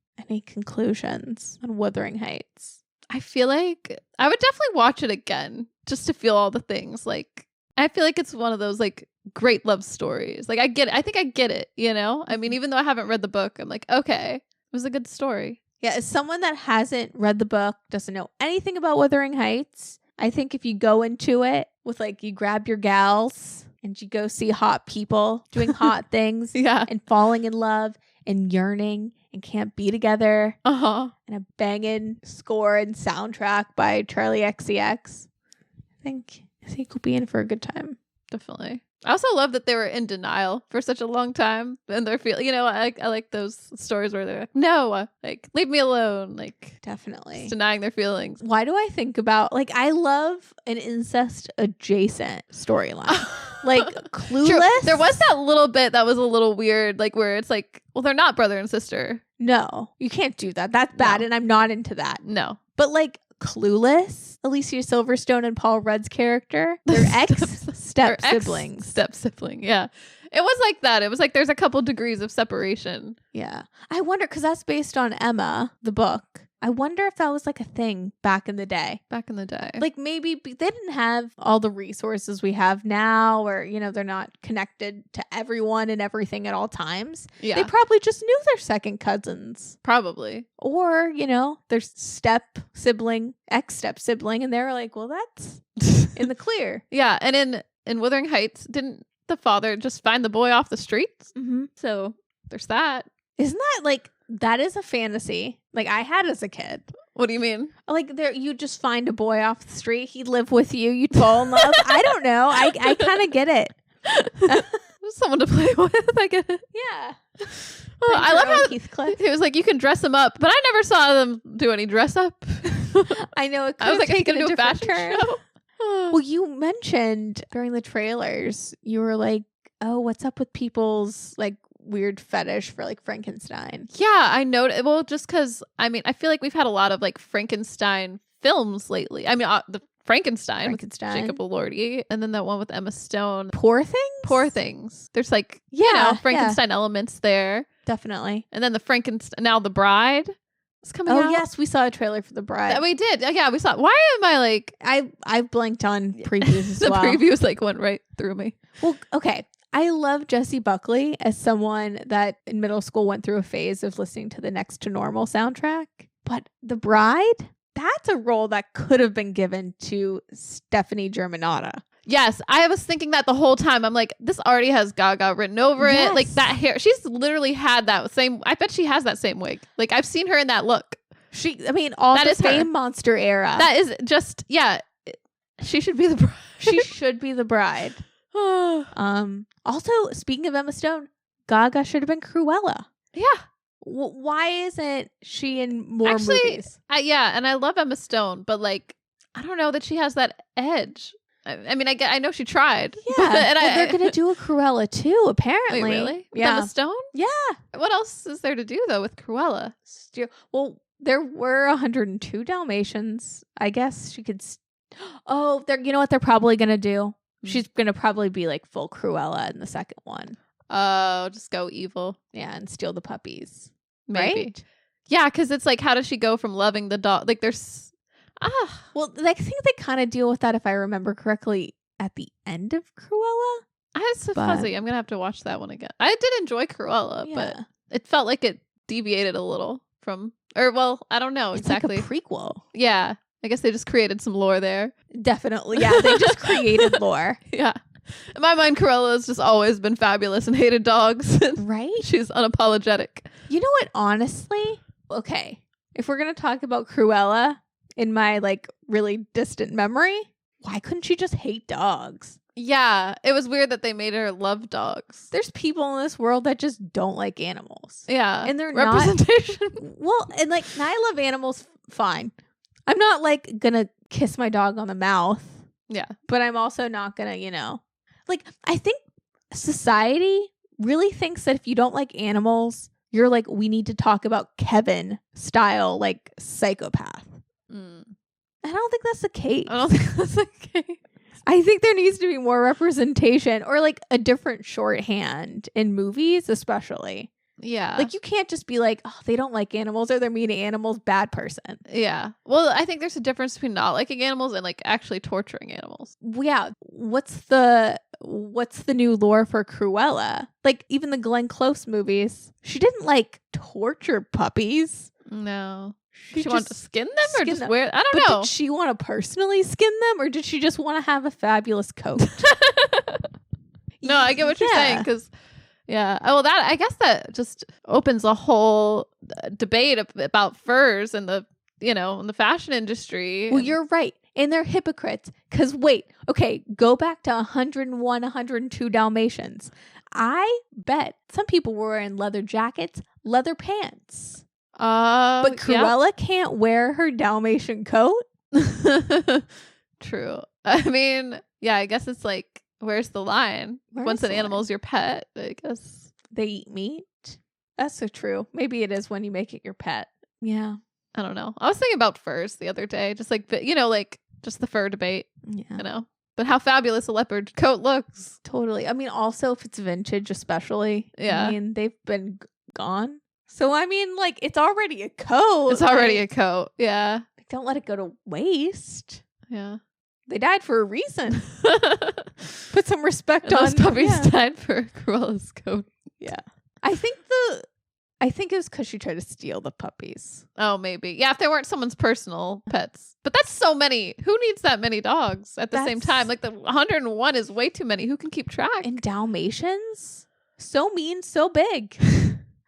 conclusions on Wuthering Heights?
I feel like I would definitely watch it again just to feel all the things. Like, I feel like it's one of those like great love stories. Like, I get it. I think I get it, you know? I mean, even though I haven't read the book, I'm like, okay, it was a good story.
Yeah, as someone that hasn't read the book, doesn't know anything about Wuthering Heights, I think if you go into it with like, you grab your gals and you go see hot people doing hot things
Yeah.
and falling in love and yearning and can't be together
Uh-huh.
and a banging score and soundtrack by Charli XCX, I think you'll be in for a good time.
Definitely.
I also love that they were in denial for such a long time, and they're feeling. I like those stories where they're like, "No, like leave me alone," like
Definitely
just denying their feelings.
Why do I think about like I love an incest adjacent storyline, like Clueless.
True. There was that little bit that was a little weird, like where it's like, well, they're not brother and sister.
No, you can't do that. That's bad,
No.
and I'm not into that.
No,
But like Clueless, Alicia Silverstone and Paul Rudd's character, they're step siblings.
Step sibling, yeah. It was like that. It was like there's a couple degrees of separation.
Yeah. I wonder, because that's based on Emma, the book. I wonder if that was like a thing back in the day.
Back in the day.
Like maybe they didn't have all the resources we have now, or, they're not connected to everyone and everything at all times.
Yeah.
They probably just knew their second cousins.
Probably.
Or, their step sibling, ex-step sibling, and they were like, well, that's in the clear.
Yeah. And in Wuthering Heights, didn't the father just find the boy off the streets?
Mm-hmm.
So there's that.
Isn't that like, that is a fantasy like I had as a kid.
What do you mean?
Like there, you just find a boy off the street, he'd live with you, you'd fall in love. I don't know. I kind of get it.
Someone to play with. I get it.
Yeah.
Oh, I love how
Heathcliff.
it was like you can dress them up, but I never saw them do any dress up.
I know it could
I was like,
have
it's
taken
gonna
a
do a
different
fashion
turn.
show.
Well, you mentioned during the trailers, you were like, oh, what's up with people's like weird fetish for like Frankenstein?
Yeah, I know. Well, just because I feel like we've had a lot of like Frankenstein films lately. The Frankenstein with Jacob Elordi, and then that one with Emma Stone.
Poor Things.
There's like Frankenstein elements there,
definitely.
and then the Frankenstein. Now the Bride is coming out.
Oh yes, we saw a trailer for the Bride.
We did. Yeah, we saw. Why am I like?
I blanked on previews as
the
well.
previews like went right through me.
Well, okay. I love Jessie Buckley as someone that in middle school went through a phase of listening to the Next to Normal soundtrack. But The Bride, that's a role that could have been given to Stephanie Germanotta.
Yes, I was thinking that the whole time. I'm like, this already has Gaga written over it. Like that hair. She's literally had that same. I bet she has that same wig. Like I've seen her in that look.
All
that
the
is her.
Fame Monster era.
That is just, she should be the bride.
She should be the bride. Also, speaking of Emma Stone, Gaga should have been Cruella.
Yeah.
Why isn't she in more movies?
And I love Emma Stone, but like, I don't know that she has that edge. I know she tried.
Yeah, they're gonna do a Cruella too. Apparently,
wait, really? With
Yeah,
Emma Stone.
Yeah.
What else is there to do though with Cruella?
Well, there were 102 Dalmatians. I guess she could. You know what they're probably gonna do? She's gonna probably be like full Cruella in the second one.
Oh, just go evil.
Yeah, and steal the puppies.
Maybe.
Right?
Yeah, because it's like, how does she go from loving the dog? Like, there's.
Well, I think they kind of deal with that, if I remember correctly, at the end of Cruella.
It's so fuzzy. I'm gonna have to watch that one again. I did enjoy Cruella, but it felt like it deviated a little from, I don't know exactly.
Like a prequel.
Yeah, I guess they just created some lore there.
Definitely, yeah. They just created lore.
Yeah. In my mind, Cruella has just always been fabulous and hated dogs.
Right?
She's unapologetic.
You know what? Honestly, okay. If we're gonna talk about Cruella in my like really distant memory, why couldn't she just hate dogs?
Yeah, it was weird that they made her love dogs.
There's people in this world that just don't like animals.
Yeah,
and they're
representation.
Well, and like, I love animals. Fine, I'm not like gonna kiss my dog on the mouth.
Yeah,
but I'm also not gonna, like, I think society really thinks that if you don't like animals, you're like, we need to talk about Kevin style, like psychopath. I don't think that's the case. I think there needs to be more representation, or like a different shorthand in movies, especially.
Yeah.
Like, you can't just be like, oh, they don't like animals, or they're mean to animals, bad person.
Yeah. Well, I think there's a difference between not liking animals and like actually torturing animals.
Yeah. What's the new lore for Cruella? Like, even the Glenn Close movies, she didn't like torture puppies.
No. She wanted to skin them or just wear? I don't know.
Did she want to personally skin them, or did she just want to have a fabulous coat?
No, I get what you're saying, because well, that, I guess that just opens a whole debate about furs and the in the fashion industry.
Well, you're right. And they're hypocrites. Because wait, okay, go back to 101, 102 Dalmatians. I bet some people were wearing leather jackets, leather pants. But Cruella can't wear her Dalmatian coat?
True. I mean, yeah, I guess it's like, where's the line? Once an animal's your pet, I guess.
They eat meat? That's so true. Maybe it is when you make it your pet. Yeah.
I don't know. I was thinking about furs the other day, just like, like just the fur debate, But how fabulous a leopard coat looks.
Totally. I mean, also if it's vintage, especially.
Yeah.
I mean, they've been gone. So, I mean, like, it's already a coat.
It's already a coat. Yeah.
Don't let it go to waste.
Yeah.
They died for a reason. Put some respect
and
on.
Those puppies died for Cruella's coat.
Yeah. I think it was because she tried to steal the puppies.
Oh, maybe. Yeah, if they weren't someone's personal pets. But that's so many. Who needs that many dogs at the same time? Like, the 101 is way too many. Who can keep track?
And Dalmatians? So mean, so big.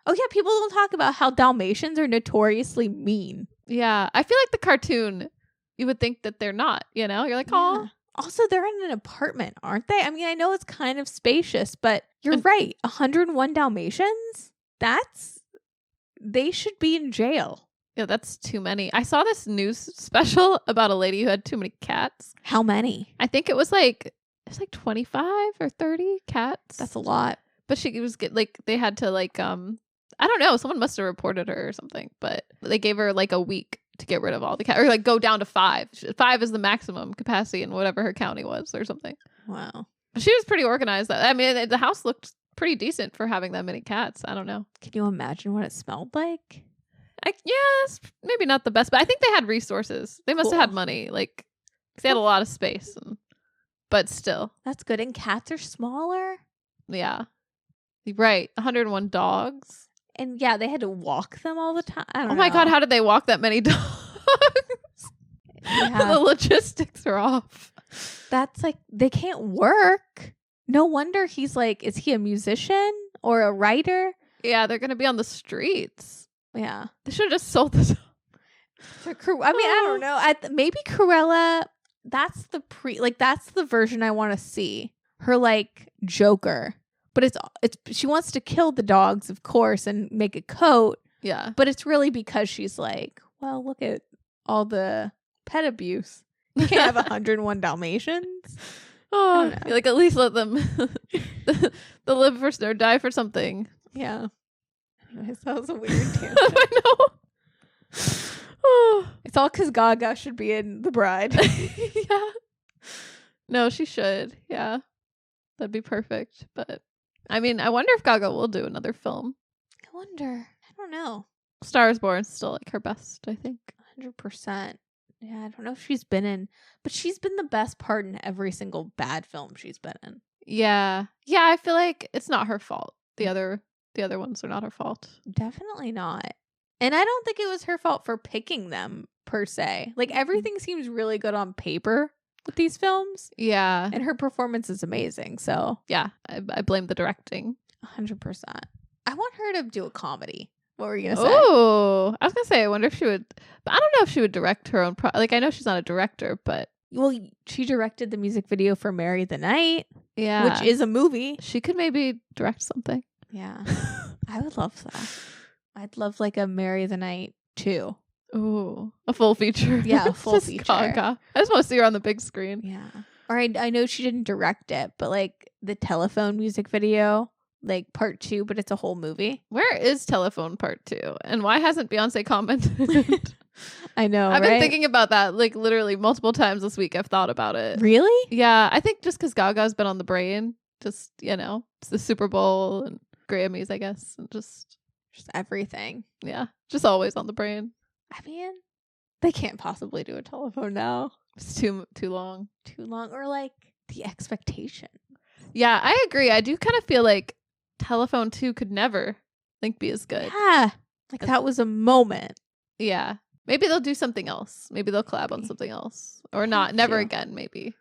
Oh, yeah, people don't talk about how Dalmatians are notoriously mean.
Yeah. I feel like the cartoon, you would think that they're not, You're like, oh.
Yeah. Also, they're in an apartment, aren't they? I mean, I know it's kind of spacious, but you're right. 101 Dalmatians? They should be in jail.
Yeah, that's too many. I saw this news special about a lady who had too many cats.
How many?
I think it was like 25 or 30 cats.
That's a lot.
But she was they had to I don't know, someone must have reported her or something, but they gave her like a week to get rid of all the cats, or go down to 5. 5 is the maximum capacity in whatever her county was or something.
Wow.
She was pretty organized. I mean, the house looked pretty decent for having that many cats. I don't know.
Can you imagine what it smelled like?
Yes, maybe not the best, but I think they had resources. They must have had money. Like, they had a lot of space, but still.
That's good. And cats are smaller?
Yeah. Right. 101 dogs.
And yeah, they had to walk them all the time. I don't know.
Oh my God, how did they walk that many dogs?
Yeah.
The logistics are off.
That's like, they can't work. No wonder he's like, is he a musician or a writer?
Yeah, they're going to be on the streets.
Yeah.
They should have just sold this.
I mean, I don't know. Maybe Cruella, that's the version I want to see. Her like Joker. But it's she wants to kill the dogs, of course, and make a coat.
Yeah.
But it's really because she's like, well, look at all the pet abuse. You can't have 101 Dalmatians.
Oh, like at least let them they'll live or die for something.
Yeah. Anyways, that was a weird tangent.
I know. Oh.
It's all because Gaga should be in The Bride.
Yeah. No, she should. Yeah. That'd be perfect. But I mean, I wonder if Gaga will do another film.
I wonder. I don't know.
Star is Born is still like her best, I think.
100%. Yeah, I don't know if she's been in, but she's been the best part in every single bad film she's been in.
Yeah. Yeah, I feel like it's not her fault. The other ones are not her fault.
Definitely not. And I don't think it was her fault for picking them per se. Like everything seems really good on paper with these films.
Yeah.
And her performance is amazing. So
yeah, I blame the directing.
100%. I want her to do a comedy. What were you going to say?
Oh, I was going to say, I wonder if she would, but I don't know if she would direct her own I know she's not a director, but.
Well, she directed the music video for Marry the Night.
Yeah.
Which is a movie.
She could maybe direct something.
Yeah. I would love that. I'd love like a Marry the Night 2.
Ooh, a full feature.
Yeah, a full feature.
Gaga. I just want to see her on the big screen.
Yeah. Or I know she didn't direct it, but like the Telephone music video, like part 2, but it's a whole movie.
Where is Telephone part 2? And why hasn't Beyonce commented?
I know,
I've been thinking about that like literally multiple times this week. I've thought about it.
Really?
Yeah, I think just because Gaga's been on the brain. Just, it's the Super Bowl and Grammys, I guess. And just
everything.
Yeah, just always on the brain.
I mean, they can't possibly do a telephone now.
It's too long.
Too long. Or like the expectation.
Yeah, I agree. I do kind of feel like Telephone 2 could never be as good.
Yeah. Like that was a moment.
Yeah. Maybe they'll do something else. Maybe they'll collab on something else. Or not. Never again, maybe.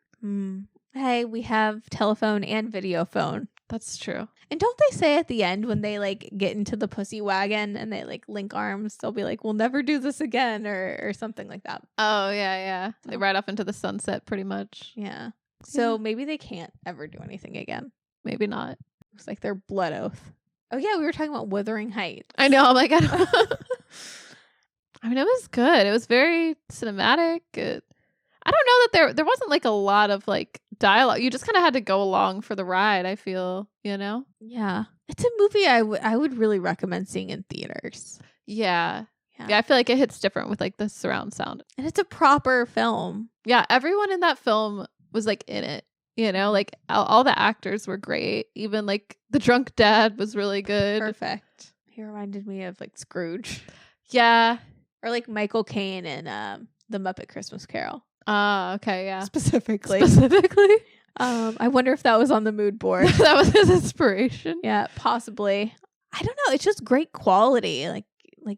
Hey, we have Telephone and Video Phone.
That's true.
And don't they say at the end when they like get into the pussy wagon and they like link arms, they'll be like, we'll never do this again or something like that.
Oh, yeah. They ride off into the sunset pretty much.
Yeah. So maybe they can't ever do anything again.
Maybe not.
It's like their blood oath. Oh, yeah. We were talking about Wuthering Heights.
I know. I'm like, I mean, it was good. It was very cinematic. I don't know that there wasn't like a lot of like dialogue. You just kind of had to go along for the ride, I feel, you know?
Yeah. It's a movie I would really recommend seeing in theaters.
Yeah, I feel like it hits different with like the surround sound.
And it's a proper film.
Yeah, everyone in that film was like in it, you know? Like all the actors were great. Even like the drunk dad was really good.
Perfect. He reminded me of like Scrooge.
Yeah.
Or like Michael Caine in The Muppet Christmas Carol.
Okay, yeah.
Specifically. I wonder if that was on the mood board.
That was his inspiration.
Yeah, possibly. I don't know. It's just great quality. Like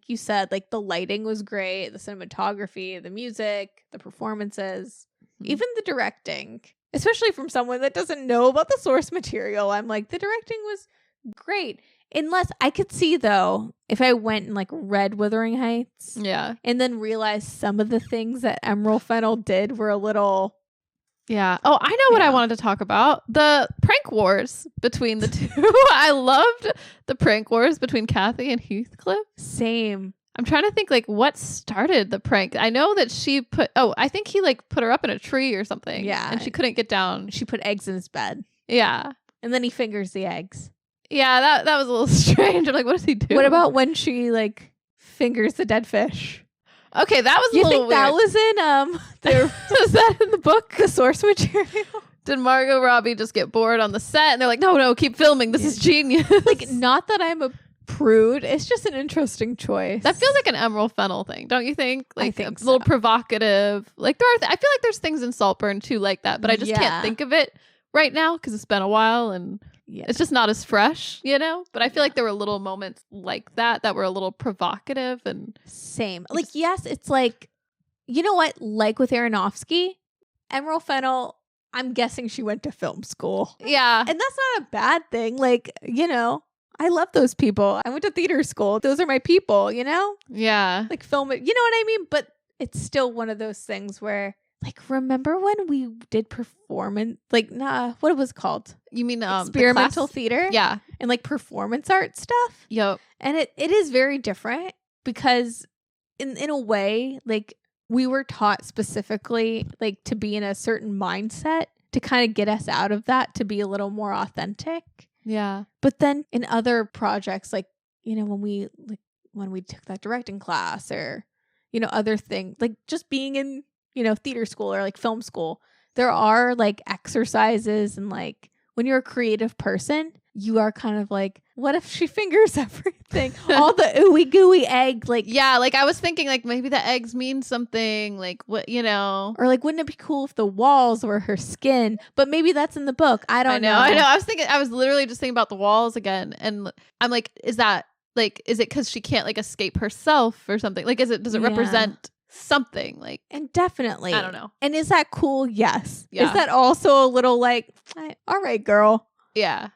you said, like the lighting was great, the cinematography, the music, the performances, even the directing. Especially from someone that doesn't know about the source material. I'm like, the directing was great. Unless I could see, though, if I went and like read Wuthering Heights, and then realized some of the things that Emerald Fennell did were a little,
Oh, I know what I wanted to talk about: the prank wars between the two. I loved the prank wars between Kathy and Heathcliff.
Same.
I'm trying to think like what started the prank. I know that she I think he like put her up in a tree or something.
Yeah,
and she couldn't get down.
She put eggs in his bed.
Yeah,
and then he fingers the eggs.
Yeah, that was a little strange. I'm like, what does he do?
What about when she like fingers the dead fish?
Okay, that was a little weird.
That was in
was that in the book?
The source material?
Did Margot Robbie just get bored on the set and they're like, no, keep filming. This is genius.
Like, not that I'm a prude. It's just an interesting choice.
That feels like an Emerald Fennell thing, don't you think? Like
I think
a little provocative. Like I feel like there's things in Saltburn too like that, but I just can't think of it right now because it's been a while and it's just not as fresh, you know? But I feel like there were little moments like that were a little provocative and
same. Like, yes, it's like, you know what? Like with Aronofsky, Emerald Fennell, I'm guessing she went to film school.
Yeah.
And that's not a bad thing. Like, you know, I love those people. I went to theater school. Those are my people, you know?
Yeah.
Like film it. You know what I mean? But it's still one of those things where, like, remember when we did performance, like, what was it called?
You mean
experimental theater?
Yeah.
And like performance art stuff?
Yep.
And it is very different because in a way, like, we were taught specifically like to be in a certain mindset to kind of get us out of that, to be a little more authentic.
Yeah.
But then in other projects, like, you know, when we took that directing class or, you know, other things, like just being in, you know, theater school or like film school, there are like exercises and like when you're a creative person, you are kind of like, what if she fingers everything? All the ooey gooey egg, like,
yeah, like I was thinking like maybe the eggs mean something, like what, you know,
or like wouldn't it be cool if the walls were her skin? But maybe that's in the book. I don't know.
I know. I was literally just thinking about the walls again, and I'm like, is that like, is it because she can't like escape herself or something? Like, does it represent something? Like,
and definitely,
I don't know.
And is that cool? Yes.
Yeah.
Is that also a little like, all right, girl?
Yeah.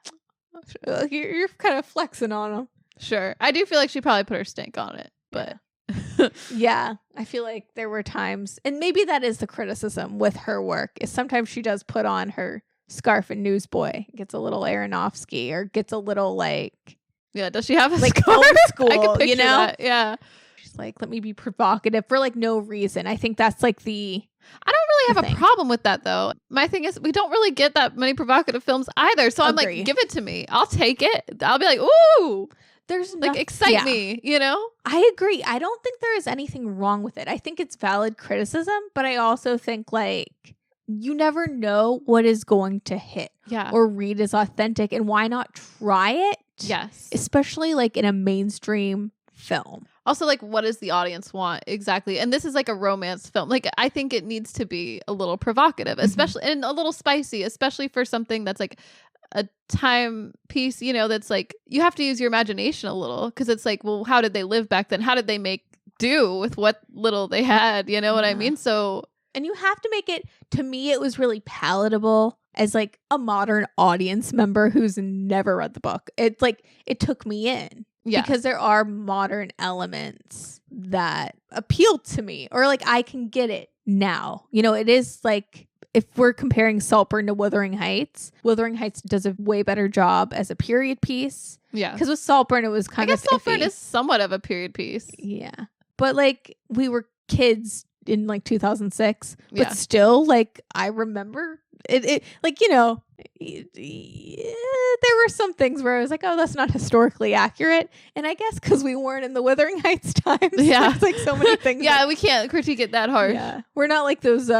You're kind of flexing on them.
Sure. I do feel like she probably put her stink on it, but
yeah, I feel like there were times, and maybe that is the criticism with her work, is sometimes she does put on her scarf and Newsboy, gets a little Aronofsky, or gets a little like,
yeah, does she have a
like
scarf?
old school,
I could picture
you know?
that. Yeah.
She's like, let me be provocative for like no reason. I think that's like
I don't really have a problem with that though. My thing is we don't really get that many provocative films either. So I'm like, give it to me. I'll take it. I'll be like, ooh,
there's
like excite me, you know?
I agree. I don't think there is anything wrong with it. I think it's valid criticism, but I also think like you never know what is going to hit or read as authentic, and why not try it?
Yes.
Especially like in a mainstream film.
Also, like, what does the audience want exactly? And this is like a romance film. Like, I think it needs to be a little provocative, especially and a little spicy, especially for something that's like a time piece, you know, that's like you have to use your imagination a little, because it's like, well, how did they live back then? How did they make do with what little they had? You know what I mean? So,
and you have to make it, to me, it was really palatable
as like a modern audience member who's never read the book. It's like it took me in.
Yeah.
Because there are modern elements that appeal to me, or like I can get it now. You know, it is like if we're comparing Saltburn to Wuthering Heights does a way better job as a period piece.
Yeah.
Because with Saltburn, it was kind of
Saltburn
iffy.
is somewhat of a period piece.
Yeah. But like we were kids in like 2006, but
Yeah.
still like I remember it like, you know, there were some things where I was like, oh, that's not historically accurate. And I guess because we weren't in the Wuthering Heights times.
Yeah.
There's like so many things.
Yeah, we can't critique it that hard.
Yeah. We're not like those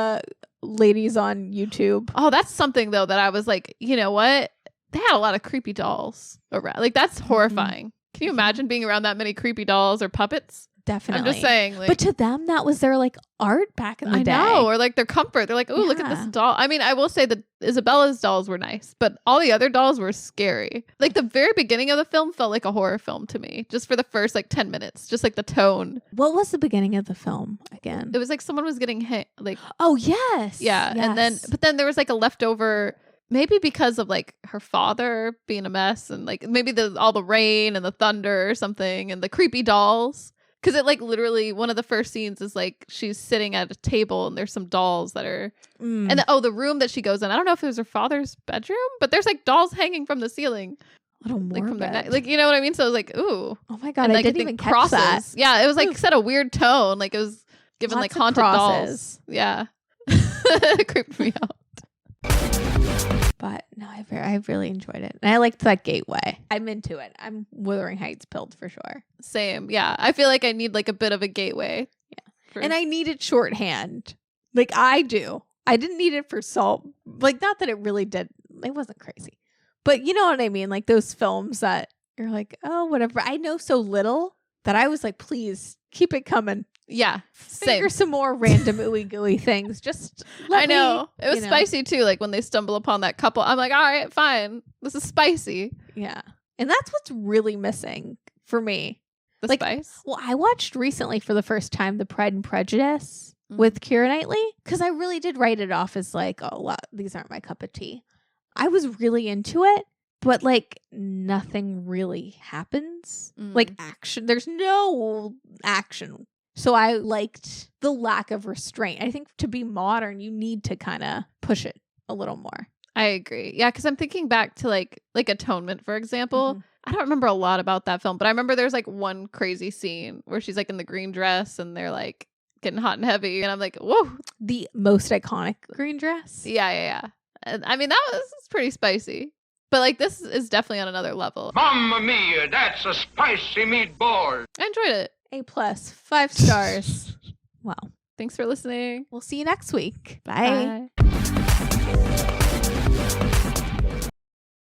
ladies on YouTube.
Oh, that's something though that I was like, you know what? They had a lot of creepy dolls around. Like that's horrifying. Can you imagine being around that many creepy dolls or puppets?
Definitely.
I'm just saying. Like,
but to them, that was their like art back in the day.
I know, or like their comfort. They're like, oh, look at this doll. I mean, I will say that Isabella's dolls were nice, but all the other dolls were scary. Like the very beginning of the film felt like a horror film to me, just for the first like 10 minutes, just like the tone.
What was the beginning of the film again?
It was like someone was getting hit. Like,
oh yes,
yeah,
yes.
but then there was like a leftover. Maybe because of like her father being a mess, and like maybe all the rain and the thunder or something, and the creepy dolls. Because it like literally one of the first scenes is like she's sitting at a table and there's some dolls that are and the room that she goes in. I don't know if it was her father's bedroom, but there's like dolls hanging from the ceiling.
A little more
like, from their neck. Like, you know what I mean? So I was like, ooh.
Oh my God,
and,
I
like,
didn't even catch that.
Yeah, it was like set a weird tone. Like it was given
Lots
like
of
haunted
crosses.
dolls. Yeah. It creeped me out.
But no, I really enjoyed it. And I liked that gateway. I'm into it. I'm Wuthering Heights pilled for sure.
Same. Yeah. I feel like I need like a bit of a gateway.
Yeah. And I needed shorthand. Like I do. I didn't need it for Salt. Like not that it really did. It wasn't crazy. But you know what I mean? Like those films that you're like, oh, whatever. I know so little that I was like, please keep it coming.
Yeah.
Finger some more random ooey gooey things. Just let
I know.
me,
It was spicy too. Like when they stumble upon that couple, I'm like, all right, fine. This is spicy.
Yeah. And that's what's really missing for me.
The
like,
spice.
Well, I watched recently for the first time the Pride and Prejudice with Keira Knightley because I really did write it off as like, oh, well, these aren't my cup of tea. I was really into it, but like nothing really happens. Like action. There's no action. So I liked the lack of restraint. I think to be modern, you need to kind of push it a little more.
I agree. Yeah, because I'm thinking back to like Atonement, for example. I don't remember a lot about that film, but I remember there's like one crazy scene where she's like in the green dress and they're like getting hot and heavy. And I'm like, whoa.
The most iconic green dress.
Yeah. And, I mean, that was pretty spicy. But like this is definitely on another level.
Mamma mia, that's a spicy meatball.
I enjoyed it.
A+, 5 stars. Wow.
Thanks for listening.
We'll see you next week. Bye.
Bye.